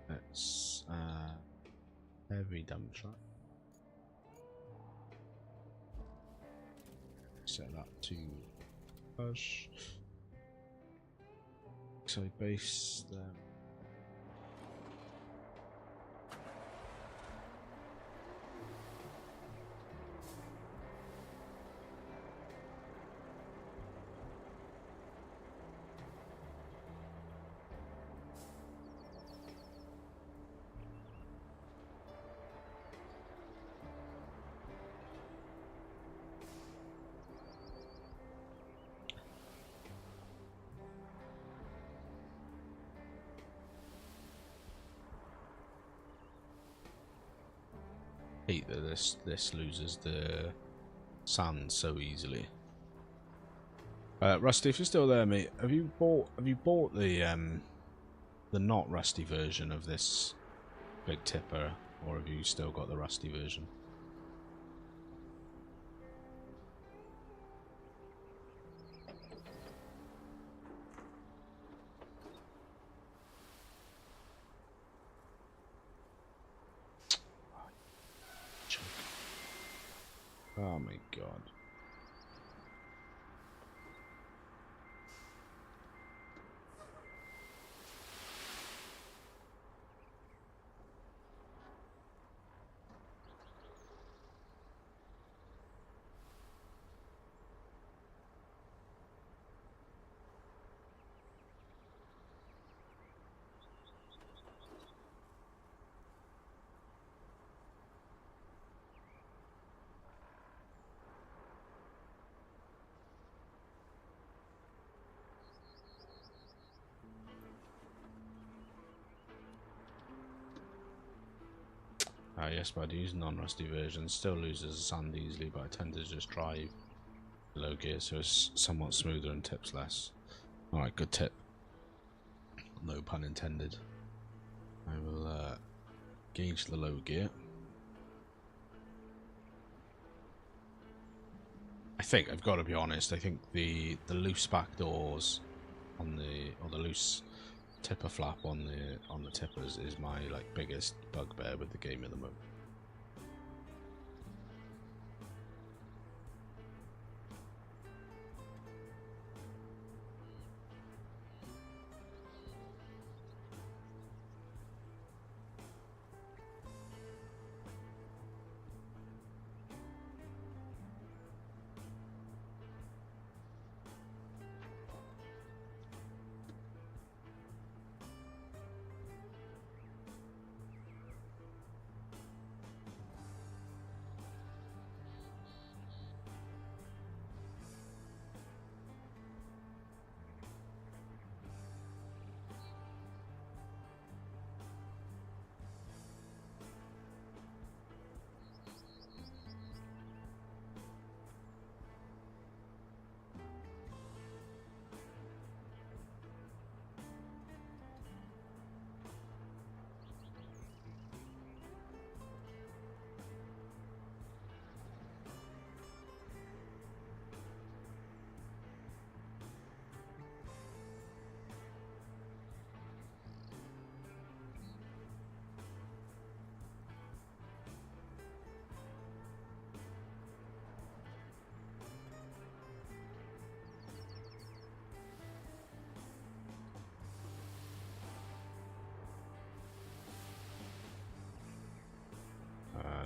Let's heavy dump truck. Set that to push. Side base there. hate that this loses the sand so easily. Rusty, if you're still there, mate, have you bought the not rusty version of this big tipper, or have you still got the rusty version? Oh my god. Ah yes, but I do use non-rusty versions. Still loses sand easily, but I tend to just drive low gear so it's somewhat smoother and tips less. Alright, good tip. No pun intended. I will gauge the low gear. I think, I've got to be honest, I think the loose back doors on the loose tipper flap on the tippers is my like biggest bugbear with the game at the moment.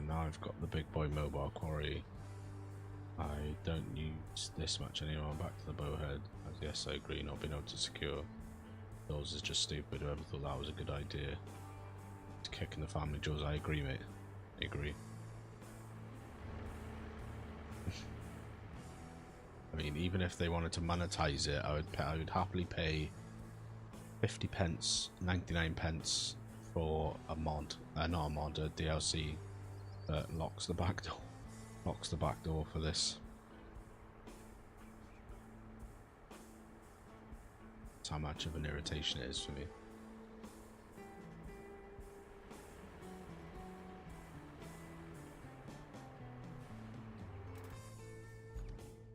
Now I've got the big boy mobile quarry. I don't use this much anymore. Back to the bowhead. Yes, I agree. Not being able to secure doors is just stupid. Whoever thought that was a good idea? It's kicking the family jaws. I agree, mate. I agree. I mean, even if they wanted to monetize it, I would happily pay 50 pence, 99 pence for a mod. Not a mod, a DLC. That locks the back door. Locks the back door for this. That's how much of an irritation it is for me.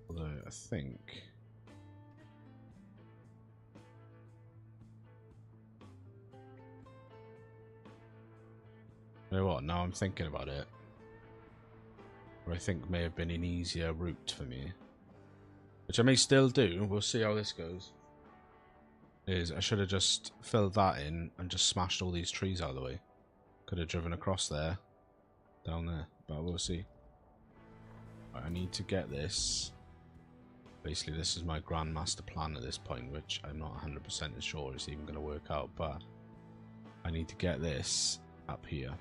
Although I think you know what, now I'm thinking about it, what I think may have been an easier route for me, which I may still do, we'll see how this goes, is I should have just filled that in and just smashed all these trees out of the way. Could have driven across there, down there, but we'll see. Right, I need to get this. Basically, this is my grand master plan at this point, which I'm not 100% sure it's even going to work out, but I need to get this up here.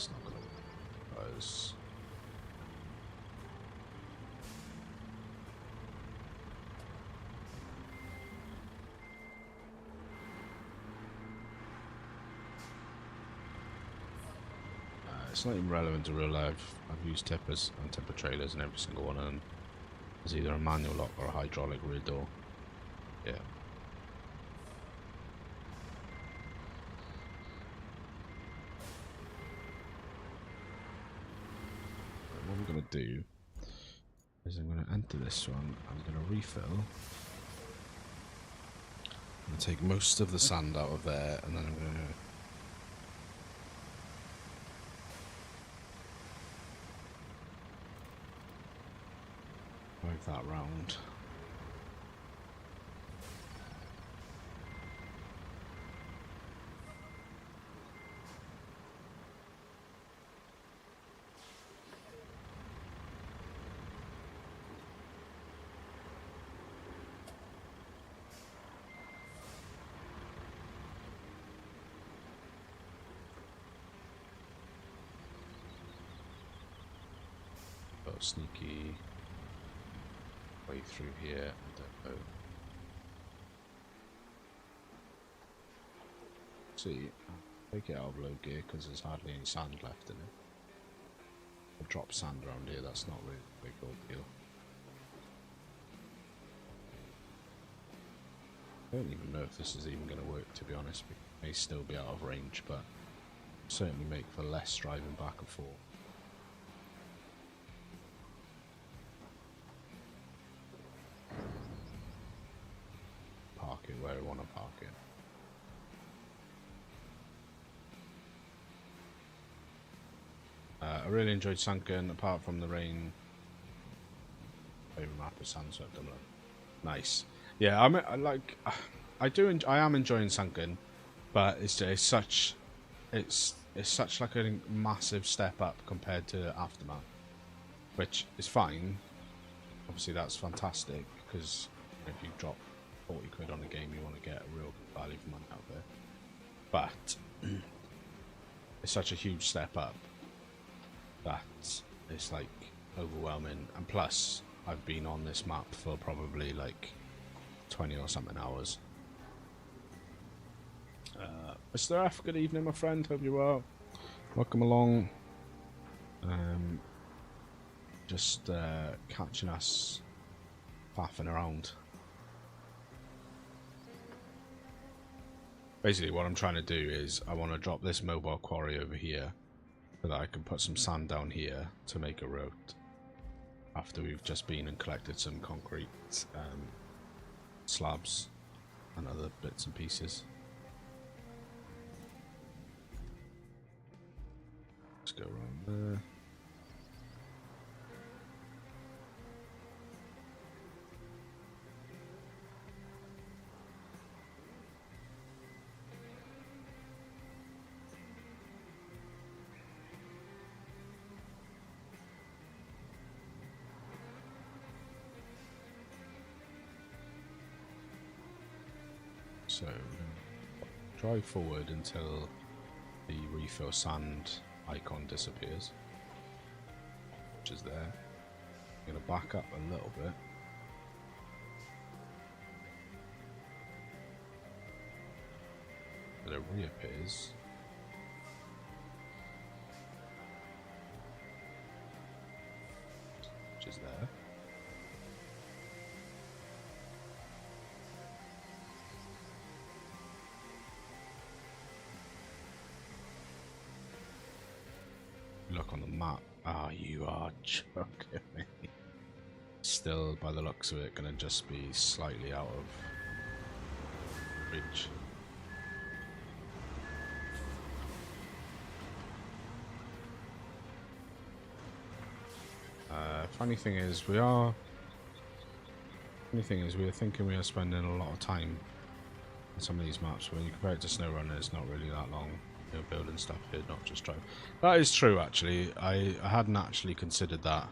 that's not going to work. Because it's not even relevant to real life. I've used tippers and tipper trailers, and every single one of them is either a manual lock or a hydraulic rear door. Yeah. What I'm going to do is I'm going to enter this one. I'm going to refill. I'm going to take most of the sand out of there, and then I'm going to drive that round. Sneaky way through here. I don't know. See, take it out of low gear because there's hardly any sand left in it. I drop sand around here, that's not really a big old deal. I don't even know if this is even going to work, to be honest. It may still be out of range, but certainly make for less driving back and forth. Park it where I want to park it. I really enjoyed Sunken, apart from the rain. Favorite map is Sandswept. Nice. Yeah, I am enjoying Sunken, but it's such like a massive step up compared to Aftermath, which is fine. Obviously, that's fantastic because if you drop 40 quid on a game, you want to get a real value for money out there. But it's such a huge step up that it's like overwhelming. And plus, I've been on this map for probably like 20 or something hours. Mr. F, good evening, my friend. Hope you're well. Welcome along. Just catching us faffing around. Basically, what I'm trying to do is I want to drop this mobile quarry over here so that I can put some sand down here to make a road after we've just been and collected some concrete slabs and other bits and pieces. Let's go around there. So, drive forward until the refill sand icon disappears, which is there. I'm going to back up a little bit. But it reappears. Which is there. Look on the map. Ah, you are joking me. Still, by the looks of it, gonna just be slightly out of reach. Funny thing is, we were thinking we are spending a lot of time on some of these maps. When you compare it to SnowRunner, it's not really that long. You're building stuff here, not just drive. That is true, actually. I hadn't actually considered that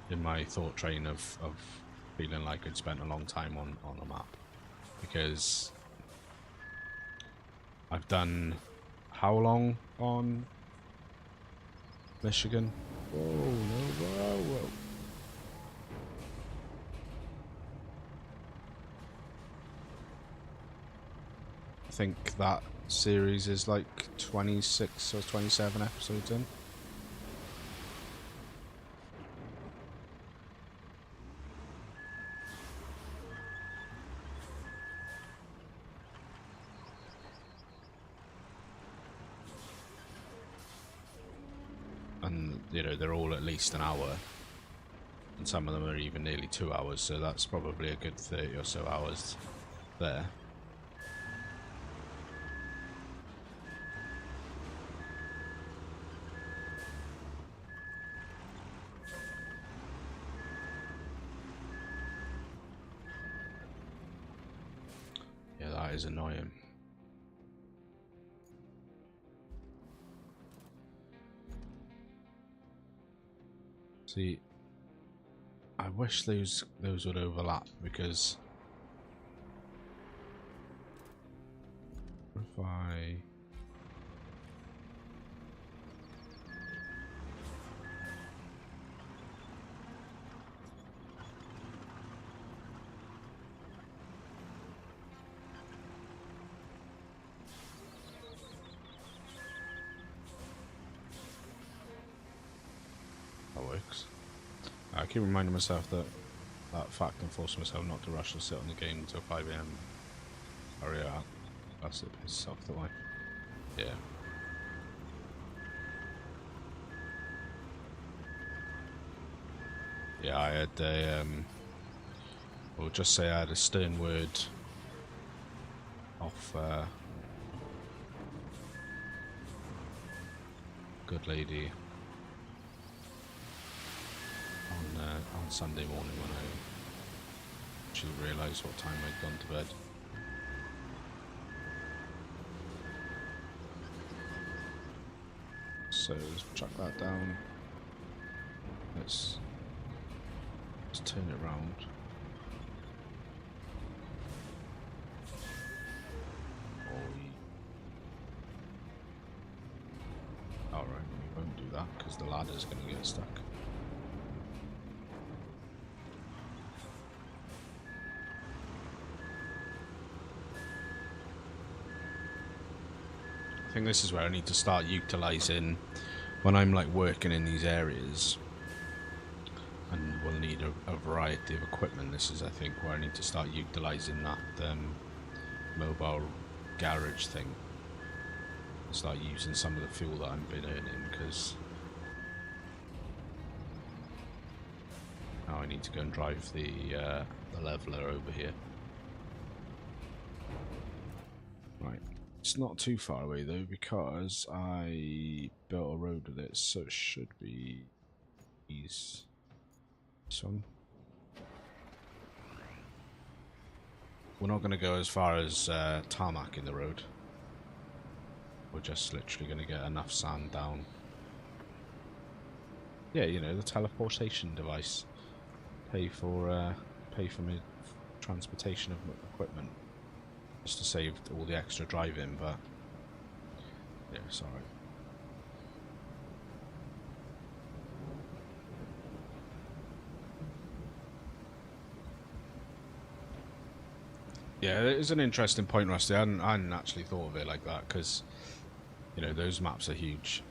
in my thought train of feeling like I'd spent a long time on a map. Because I've done how long on Michigan. Whoa, no, whoa. I think that series is like 26 or 27 episodes in. And, you know, they're all at least an hour. And some of them are even nearly 2 hours, so that's probably a good 30 or so hours there. Yeah, that is annoying. See, I wish those would overlap, because if I that works. I keep reminding myself that fact and force myself not to rush to sit on the game until 5 AM. Hurry up. That's it, pisses off the wife. Yeah. Yeah, I had a, we'll just say I had a stern word off, good lady on Sunday morning when I actually realised what time I'd gone to bed. So let's chuck that down. Let's turn it round. Alright, we won't do that because the ladder's going to get stuck. I think this is where I need to start utilising when I'm like working in these areas and we'll need a variety of equipment. This is, I think, where I need to start utilising that mobile garage thing. Start using some of the fuel that I've been earning, because now I need to go and drive the leveler over here. Right. It's not too far away though, because I built a road with it, so it should be this one. We're not going to go as far as tarmac in the road. We're just literally going to get enough sand down. Yeah, you know, the teleportation device. Pay for my transportation of equipment. Just to save all the extra driving, but yeah, it's alright. Yeah, it is an interesting point, Rusty. I hadn't actually thought of it like that, because, you know, those maps are huge.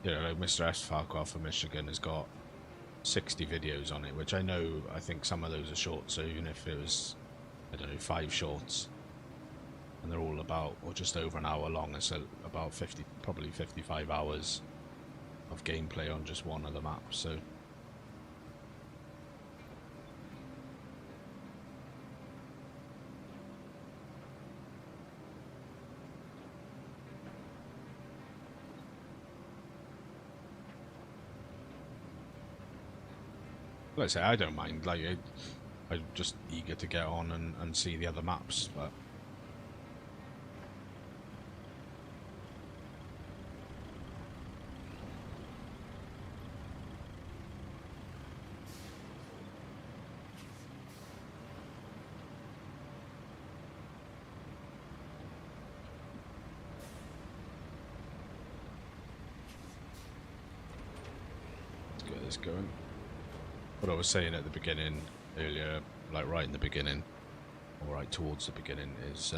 You know, like Mr. S. Farquhar from Michigan has got 60 videos on it, which I know, I think some of those are short, so even if it was, I don't know, 5 shorts, and they're all about, or just over an hour long, it's about 50, probably 55 hours of gameplay on just one of the maps, so... Like I say, I don't mind, like, I'm just eager to get on and see the other maps, but... this going. What I was saying at the beginning earlier, like right in the beginning, or right towards the beginning, is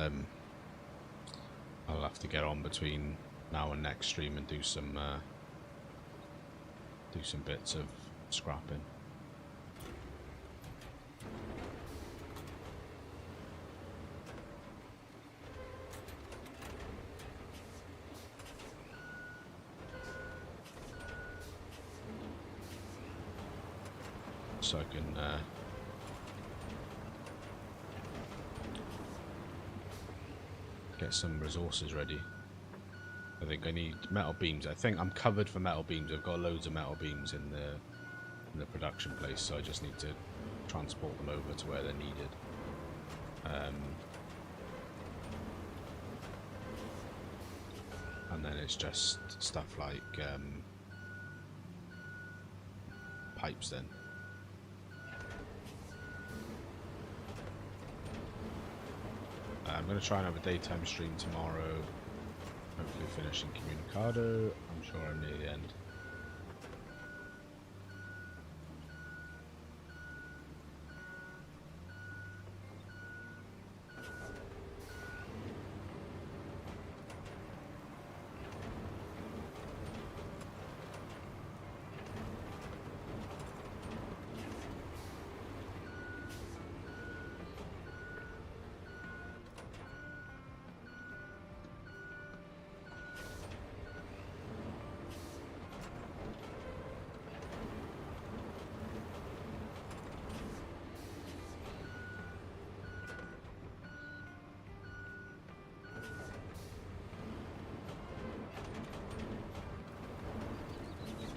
I'll have to get on between now and next stream and do some bits of scrapping. So I can get some resources ready. I think I need metal beams. I think I'm covered for metal beams. I've got loads of metal beams in the production place, so I just need to transport them over to where they're needed. And then it's just stuff like pipes then. I'm going to try and have a daytime stream tomorrow, hopefully finishing Communicado. I'm sure I'm near the end.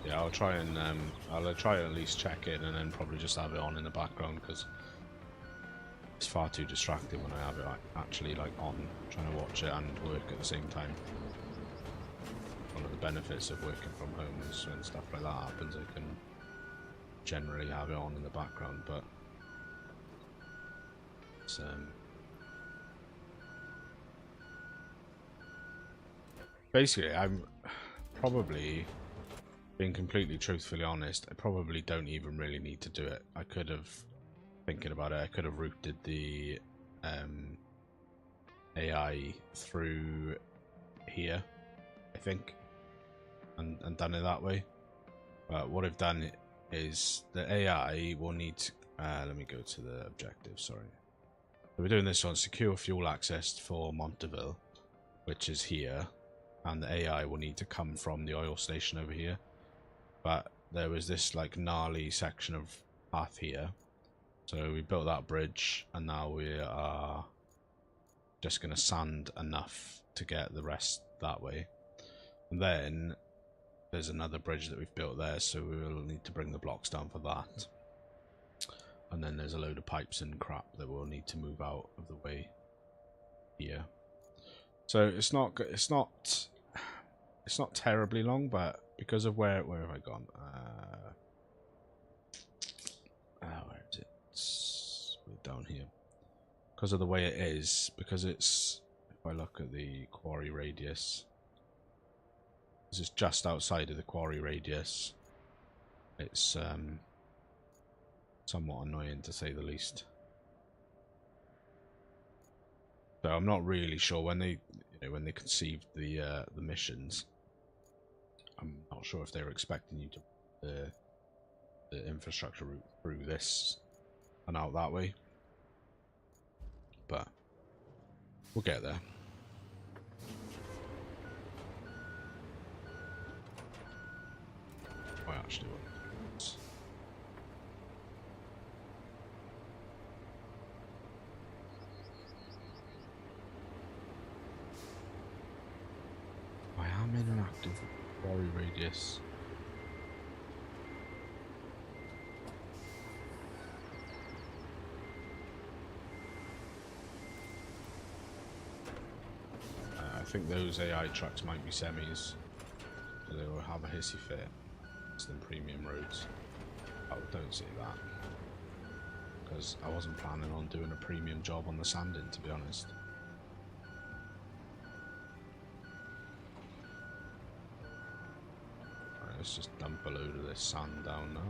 Yeah, I'll try and at least check in and then probably just have it on in the background because it's far too distracting when I have it actually like on, trying to watch it and work at the same time. One of the benefits of working from home is when stuff like that happens, I can generally have it on in the background, but it's basically I'm probably, being completely truthfully honest, I probably don't even really need to do it. I could have, thinking about it, I could have routed the AI through here, I think, and done it that way. But what I've done is the AI will need to, let me go to the objective, sorry. So we're doing this on secure fuel access for Monteville, which is here, and the AI will need to come from the oil station over here. But there was this like gnarly section of path here, so we built that bridge, and now we are just going to sand enough to get the rest that way. And then there's another bridge that we've built there, so we will need to bring the blocks down for that. And then there's a load of pipes and crap that we'll need to move out of the way here. So it's not terribly long, but because of where have I gone? Where is it? We're down here. Because of the way it is, because it's, if I look at the quarry radius, this is just outside of the quarry radius. It's somewhat annoying to say the least. So I'm not really sure when they, when they conceived the missions. I'm not sure if they were expecting you to the infrastructure route through this and out that way, but we'll get there. I actually will. I am in an active quarry radius. I think those AI trucks might be semis, so they will have a hissy fit. It's than premium roads. Oh, don't say that, because I wasn't planning on doing a premium job on the sanding, to be honest. let's just dump a load of this sand down now.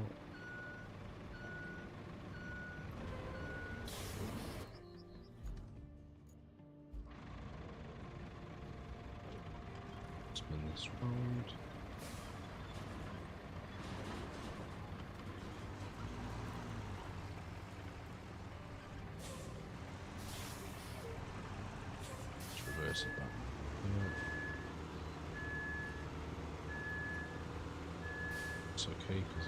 Spin this round. Let's reverse it back. It's okay because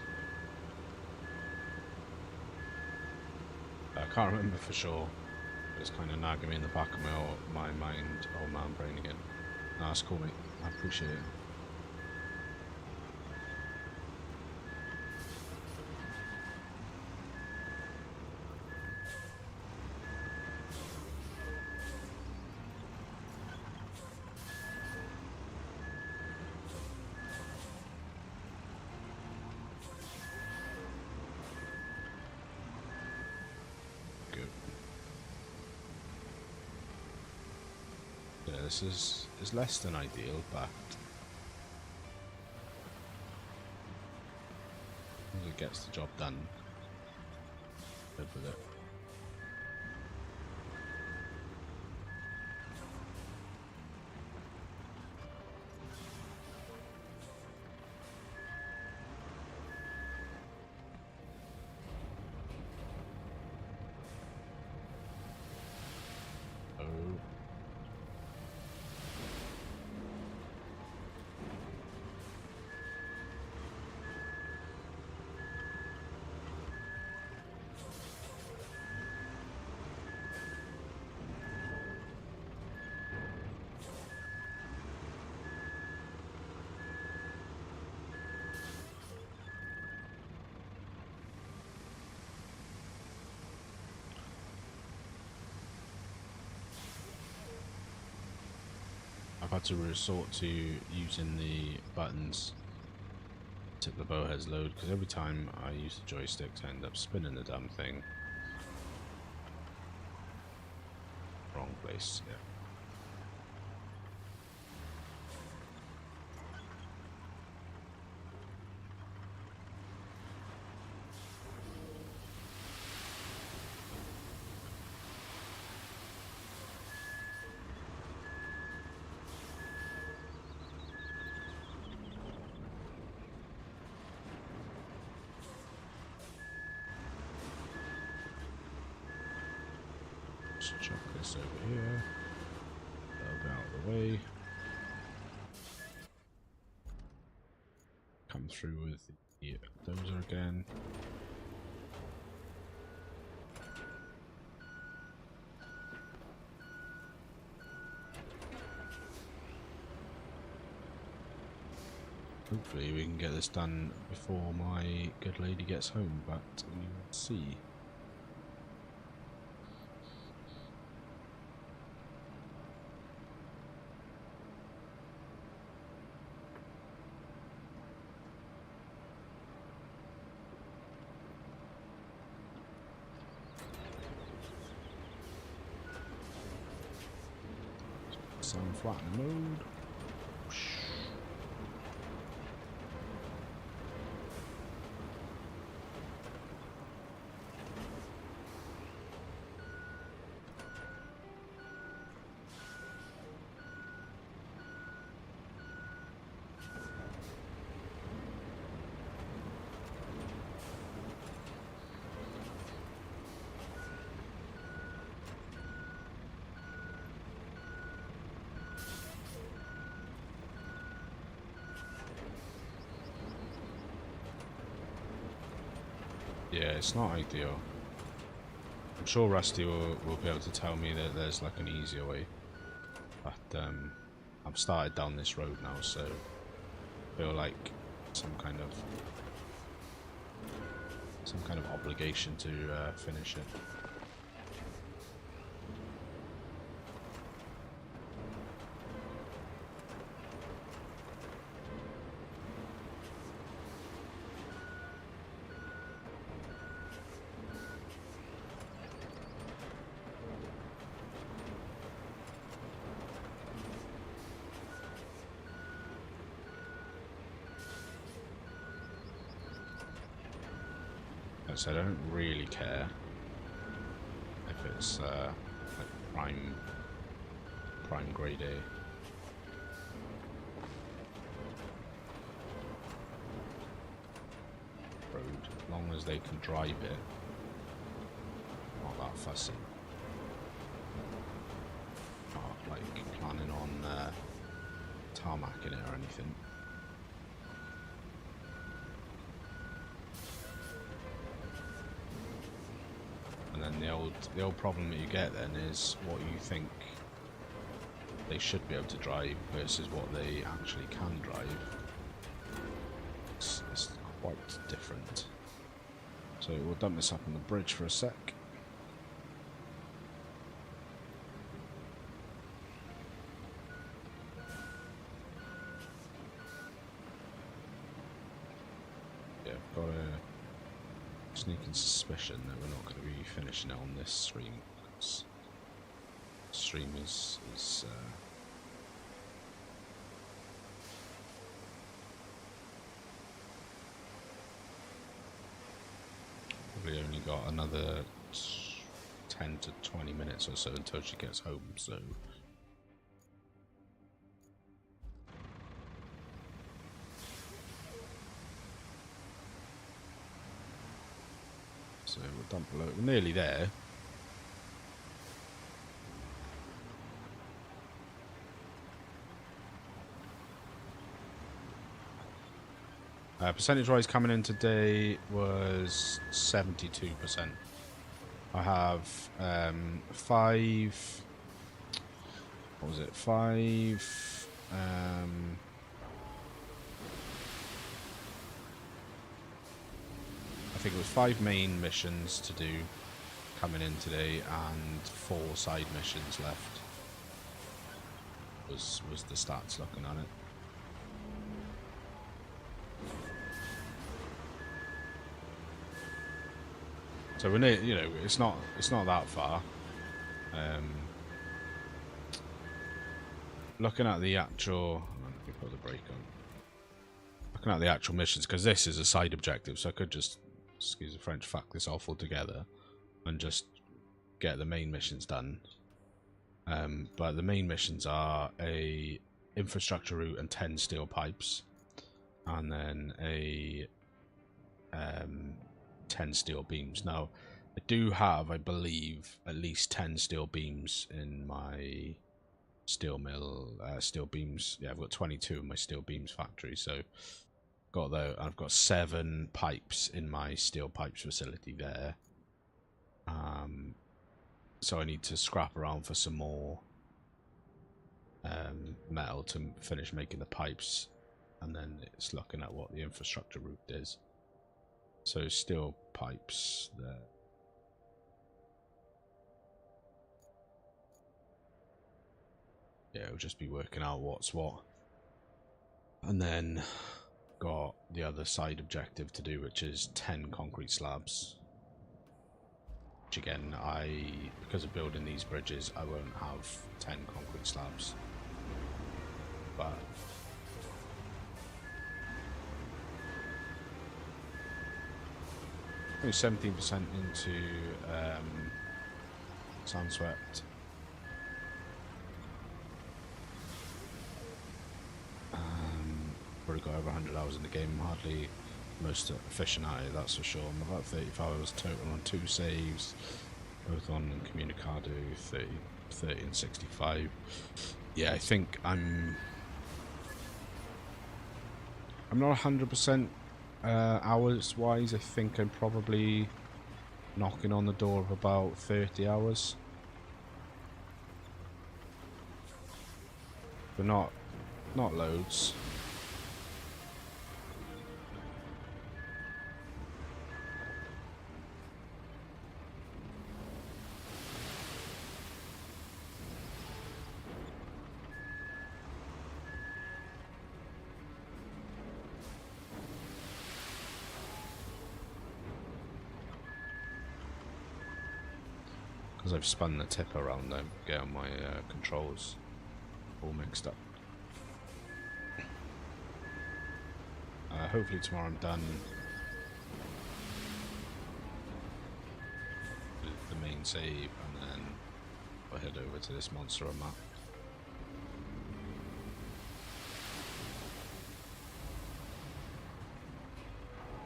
I can't remember for sure. It's kind of nagging me in the back of my mind. Oh man, brain again. No, that's cool, mate. I appreciate it. Yeah, this is less than ideal, but it gets the job done. Live with it. I've had to resort to using the buttons to the bowhead's load because every time I use the joysticks I end up spinning the damn thing. Wrong place, yeah. Just chuck this over here. That'll go out of the way. Come through with the dozer again. Hopefully we can get this done before my good lady gets home, but we will see. Some flatten mode. Yeah, it's not ideal. I'm sure Rusty will be able to tell me that there's like an easier way. But I've started down this road now, so I feel like some kind of obligation to finish it. said, I don't really care if it's like prime grade A. Road, as long as they can drive it, not that fussy. Not like planning on tarmacking it or anything. And then the old problem that you get then is what you think they should be able to drive versus what they actually can drive. It's quite different. So we'll dump this up on the bridge for a sec. Yeah, I've got a sneaking suspicion that we're not going to be finishing it on this stream. This stream is probably only got another 10 to 20 minutes or so until she gets home, so we'll dump below. We're nearly there. Percentage-wise, coming in today was 72%. I have 5. What was it? 5. I think it was 5 main missions to do coming in today, and 4 side missions left. Was the stats looking at it? So we're near, you know, it's not that far. Looking at the actual, let me put the brake on. Looking at the actual missions, because this is a side objective, so I could just, excuse the French, fuck this off altogether and just get the main missions done. But the main missions are a infrastructure route and 10 steel pipes, and then a 10 steel beams. Now, I do have, I believe, at least 10 steel beams in my steel mill, steel beams. Yeah, I've got 22 in my steel beams factory, so got that. I've got 7 pipes in my steel pipes facility there. So I need to scrap around for some more metal to finish making the pipes, and then it's looking at what the infrastructure route is. So steel pipes there. Yeah, it'll just be working out what's what. And then got the other side objective to do, which is 10 concrete slabs. Which again, because of building these bridges, I won't have 10 concrete slabs. But only 17% into sand swept. Probably got over 100 hours in the game, hardly most efficient at it, that's for sure. I'm about 35 hours total on 2 saves, both on Communicado, 30 and 65. Yeah, I think I'm not 100% hours wise. I think I'm probably knocking on the door of about 30 hours, but not loads. Because I've spun the tip around, then getting my controls all mixed up. Hopefully tomorrow I'm done main save, and then we'll head over to this monster map.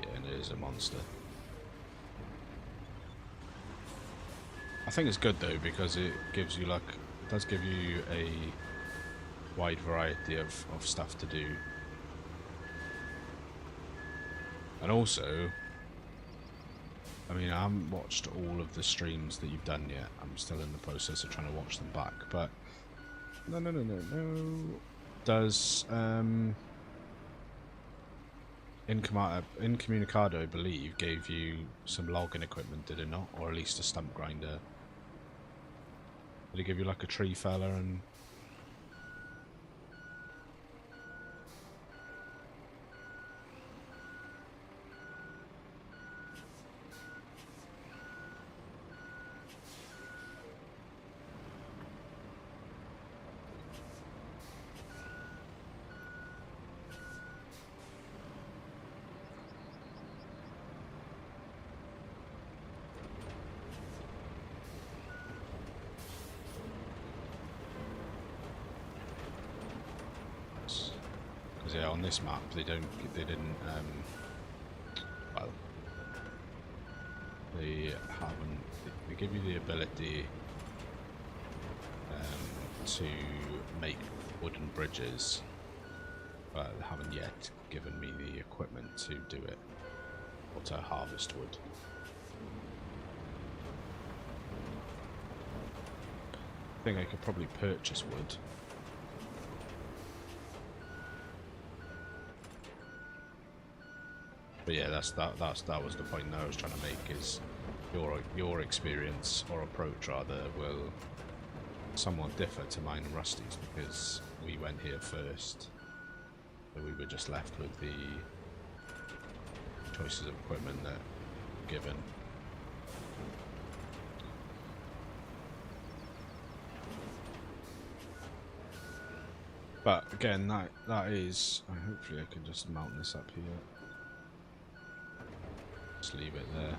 Yeah, and it is a monster. I think it's good though, because it gives you like, it does give you a wide variety of stuff to do. And also, I mean, I haven't watched all of the streams that you've done yet. I'm still in the process of trying to watch them back, but no. Does Incommunicado, I believe, gave you some logging equipment, did it not? Or at least a stump grinder. Did it give you like a tree feller and... Yeah, on this map they didn't well, they haven't, they give you the ability to make wooden bridges, but they haven't yet given me the equipment to do it, or to harvest wood. I think I could probably purchase wood. But yeah, that was the point that I was trying to make, is your experience, or approach rather, will somewhat differ to mine and Rusty's, because we went here first, so we were just left with the choices of equipment that were given. But again, that is, hopefully I can just mount this up here. Just leave it there.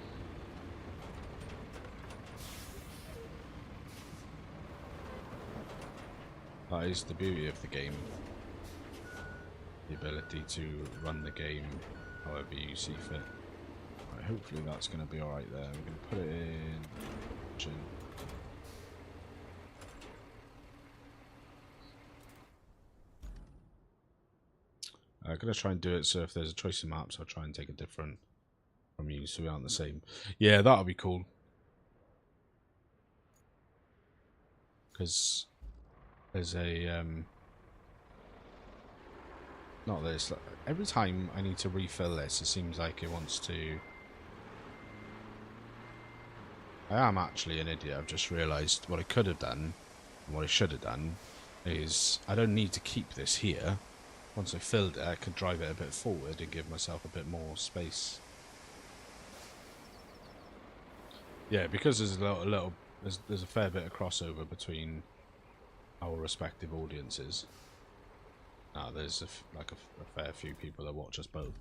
That is the beauty of the game. The ability to run the game however you see fit. Right, hopefully that's going to be alright there. We're going to put it in. I'm going to try and do it so if there's a choice of maps, I'll try and take a different from you so we aren't the same. Yeah, that'll be cool. Because there's a not this, like, every time I need to refill this, it seems like it wants to... I am actually an idiot. I've just realised what I could have done, and what I should have done, is I don't need to keep this here. Once I filled it, I could drive it a bit forward and give myself a bit more space. Yeah, because there's there's a fair bit of crossover between our respective audiences. Now there's a fair few people that watch us both.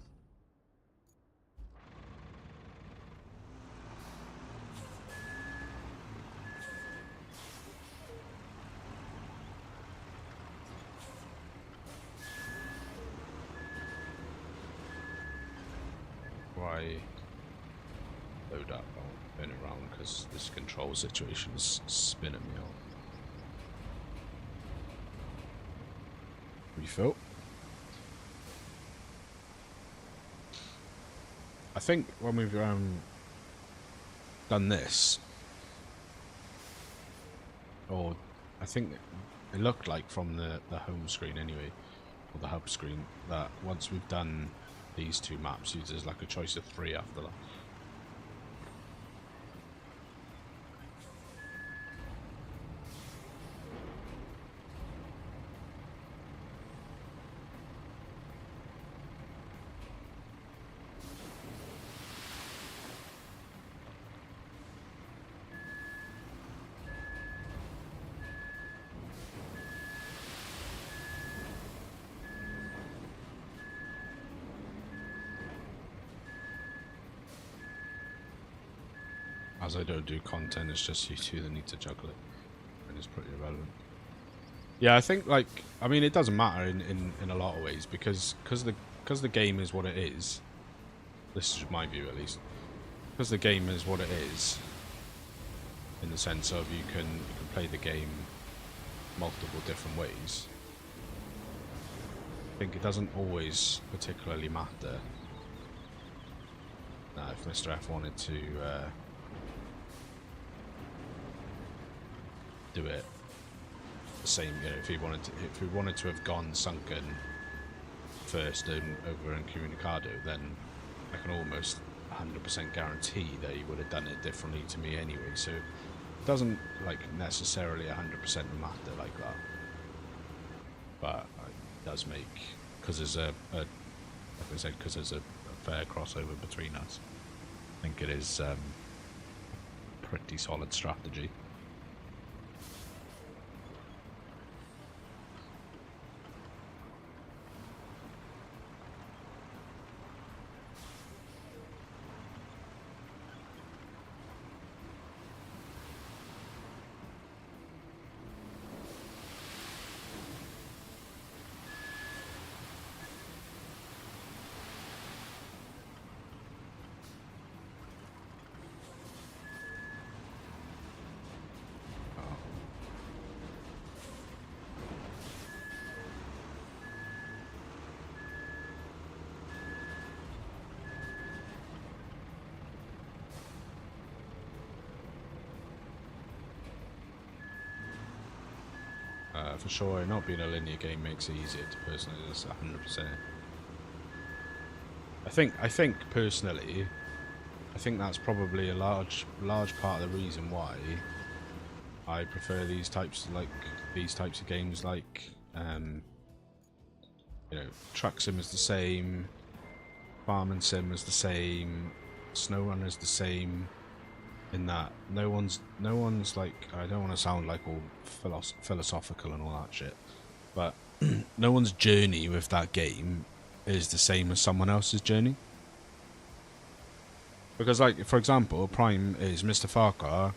Why load up? I'll spin around because this control situation is spinning me off. Refill. I think when we've done this, or I think it looked like from the home screen anyway, or the hub screen, that once we've done these two maps, there's like a choice of 3 after that. as I don't do content, it's just you two that need to juggle it, and it's pretty irrelevant. Yeah, I think, like, I mean, it doesn't matter in a lot of ways, because the game is what it is. This is my view, at least. Because the game is what it is, in the sense of you can play the game multiple different ways. I think it doesn't always particularly matter. Now, if Mr. F wanted to do it the same, you know, if he wanted to have gone sunken first and over in Comunicado, then I can almost 100% guarantee that he would have done it differently to me anyway. So it doesn't like necessarily 100% matter like that, but it does make, because there's like I said, because there's a fair crossover between us. I think it is pretty solid strategy. For sure, not being a linear game makes it easier to personally. That's 100%. I think personally, I think that's probably a large part of the reason why I prefer these types of games. Like, you know, Truck Sim is the same, Farming Sim is the same, SnowRunner is the same. In that no one's like, I don't want to sound like all philosophical and all that shit, but no one's journey with that game is the same as someone else's journey. Because, like, for example, Prime is Mr. Farquhar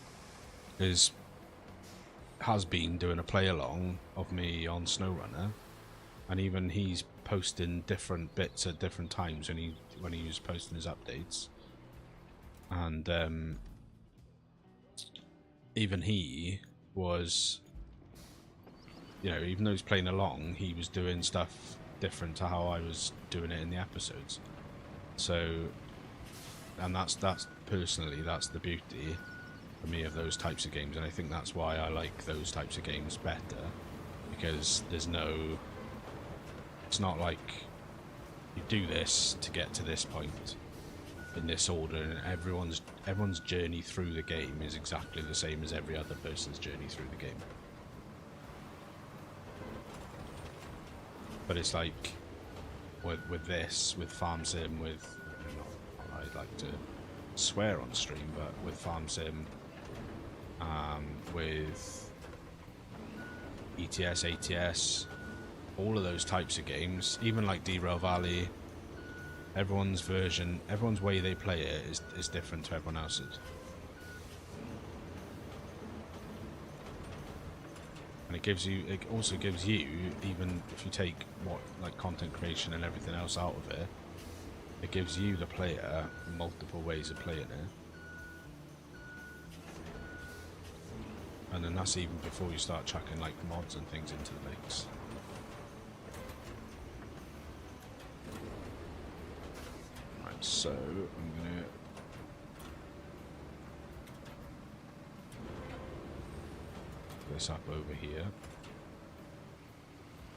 has been doing a play along of me on SnowRunner, and even he's posting different bits at different times when he was posting his updates, and even he was, you know, even though he's playing along, he was doing stuff different to how I was doing it in the episodes. So, and that's personally, that's the beauty for me of those types of games, and I think that's why I like those types of games better, because there's no, it's not like you do this to get to this point in this order, and everyone's journey through the game is exactly the same as every other person's journey through the game. But it's like with this, with Farm Sim, with, you know, I'd like to swear on stream, but with Farm Sim, with ETS, ATS, all of those types of games, even like Derail Valley, everyone's way they play it is different to everyone else's. And it also gives you, even if you take what, like, content creation and everything else out of it, it gives you, the player, multiple ways of playing it. And then that's even before you start chucking, like, mods and things into the mix. So I'm gonna put this up over here.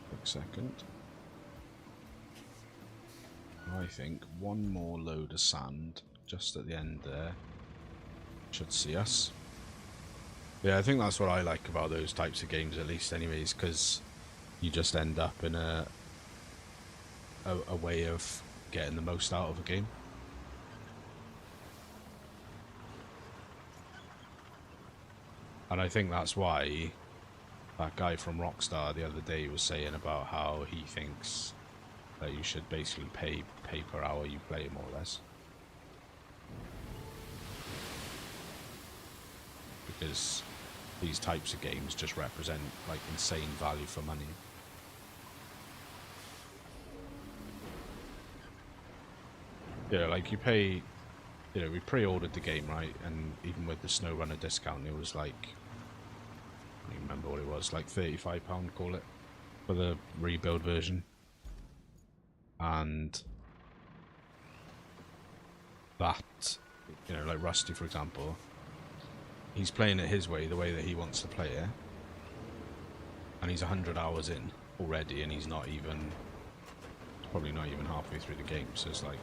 Quick second. I think one more load of sand just at the end there should see us. Yeah, I think that's what I like about those types of games, at least, anyways, because you just end up in a way of getting the most out of a game. And I think that's why that guy from Rockstar the other day was saying about how he thinks that you should basically pay per hour you play, more or less. because these types of games just represent like insane value for money. You know, like you pay, you know, we pre-ordered the game, right? And even with the SnowRunner discount, it was like, I don't even remember what it was, like £35, call it, for the rebuild version. And that, you know, like Rusty, for example, he's playing it his way, the way that he wants to play it. And he's 100 hours in already, and he's not even, probably not even halfway through the game, so it's like,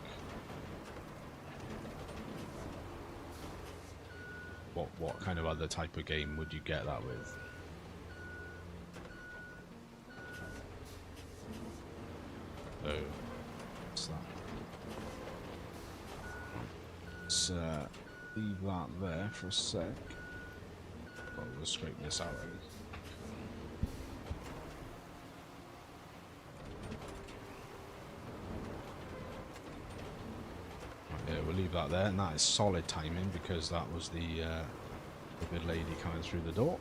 what kind of other type of game would you get that with? So, what's that? Let's leave that there for a sec. Well, we'll scrape this out at least. Yeah, we'll leave that there, and that is solid timing because that was the good lady coming through the door.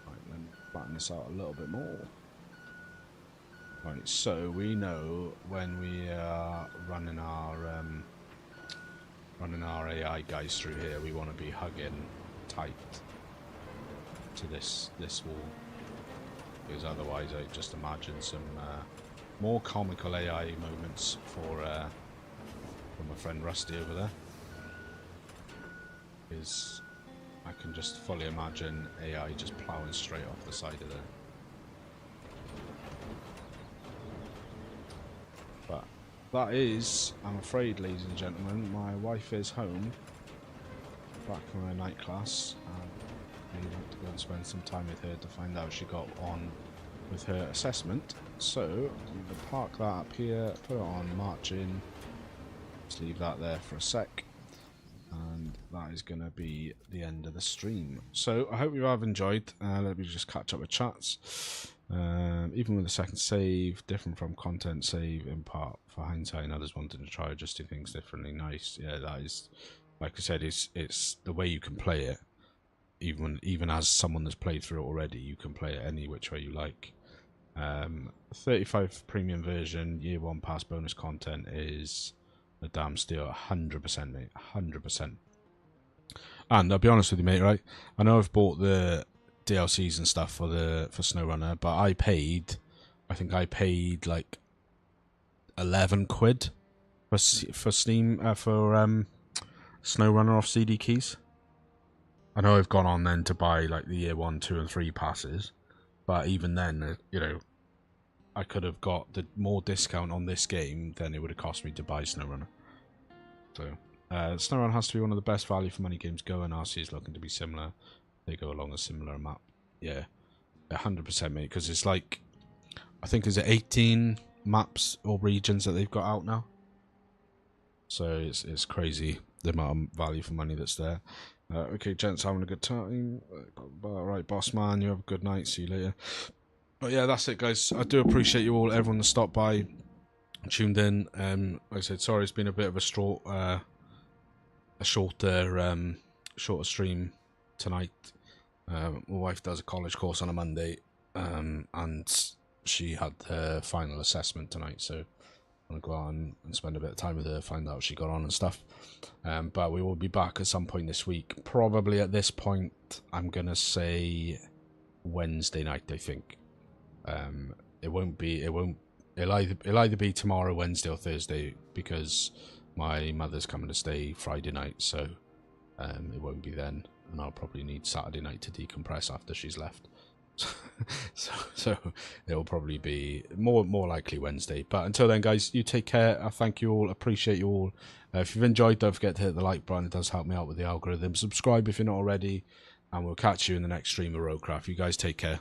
Right, then flatten this out a little bit more. Right, so we know when we are running our AI guys through here, we want to be hugging tight to this wall, because otherwise I just imagine some more comical AI moments for my friend Rusty over there. Is I can just fully imagine AI just ploughing straight off the side of there. But that is, I'm afraid, ladies and gentlemen, my wife is home, back from her night class, and we want to go and spend some time with her to find out how she got on with her assessment. So I'm going to park that up here, put it on marching, just leave that there for a sec, and that is going to be the end of the stream. So I hope you have enjoyed. Let me just catch up with chats. Even with the second save, different from content save in part for hindsight and others wanting to try adjusting things differently. Nice. Yeah, that is, like I said, it's the way you can play it. Even as someone that's played through it already, you can play it any which way you like. 35 premium version, year 1 pass bonus content is a damn steal, 100%, mate, 100%. And I'll be honest with you, mate, right? I know I've bought the DLCs and stuff for SnowRunner, but I think I paid like 11 quid for Steam for SnowRunner off CD keys. I know I've gone on then to buy like the year 1, 2, and 3 passes, but even then, you know, I could have got the more discount on this game than it would have cost me to buy SnowRunner. So, SnowRunner has to be one of the best value for money games going. RC is looking to be similar. They go along a similar map. Yeah, 100%, mate, because it's like, I think, is it 18 maps or regions that they've got out now? So it's crazy the amount of value for money that's there. Okay, gents, having a good time. Right, boss man, you have a good night. See you later. But yeah, that's it, guys. I do appreciate you all, everyone that stopped by, tuned in. Like I said, sorry, it's been a bit of a shorter stream tonight. My wife does a college course on a Monday, and she had her final assessment tonight, so I'm going to go on and spend a bit of time with her, find out how she got on and stuff. But we will be back at some point this week. Probably at this point, I'm going to say Wednesday night, I think. It'll either be tomorrow, Wednesday, or Thursday, because my mother's coming to stay Friday night, so it won't be then, and I'll probably need Saturday night to decompress after she's left. so it'll probably be more likely Wednesday. But until then, guys, you take care. I thank you all, appreciate you all. If you've enjoyed, don't forget to hit the like button. It does help me out with the algorithm. Subscribe if you're not already, and we'll catch you in the next stream of ROADCRAFT. You guys take care.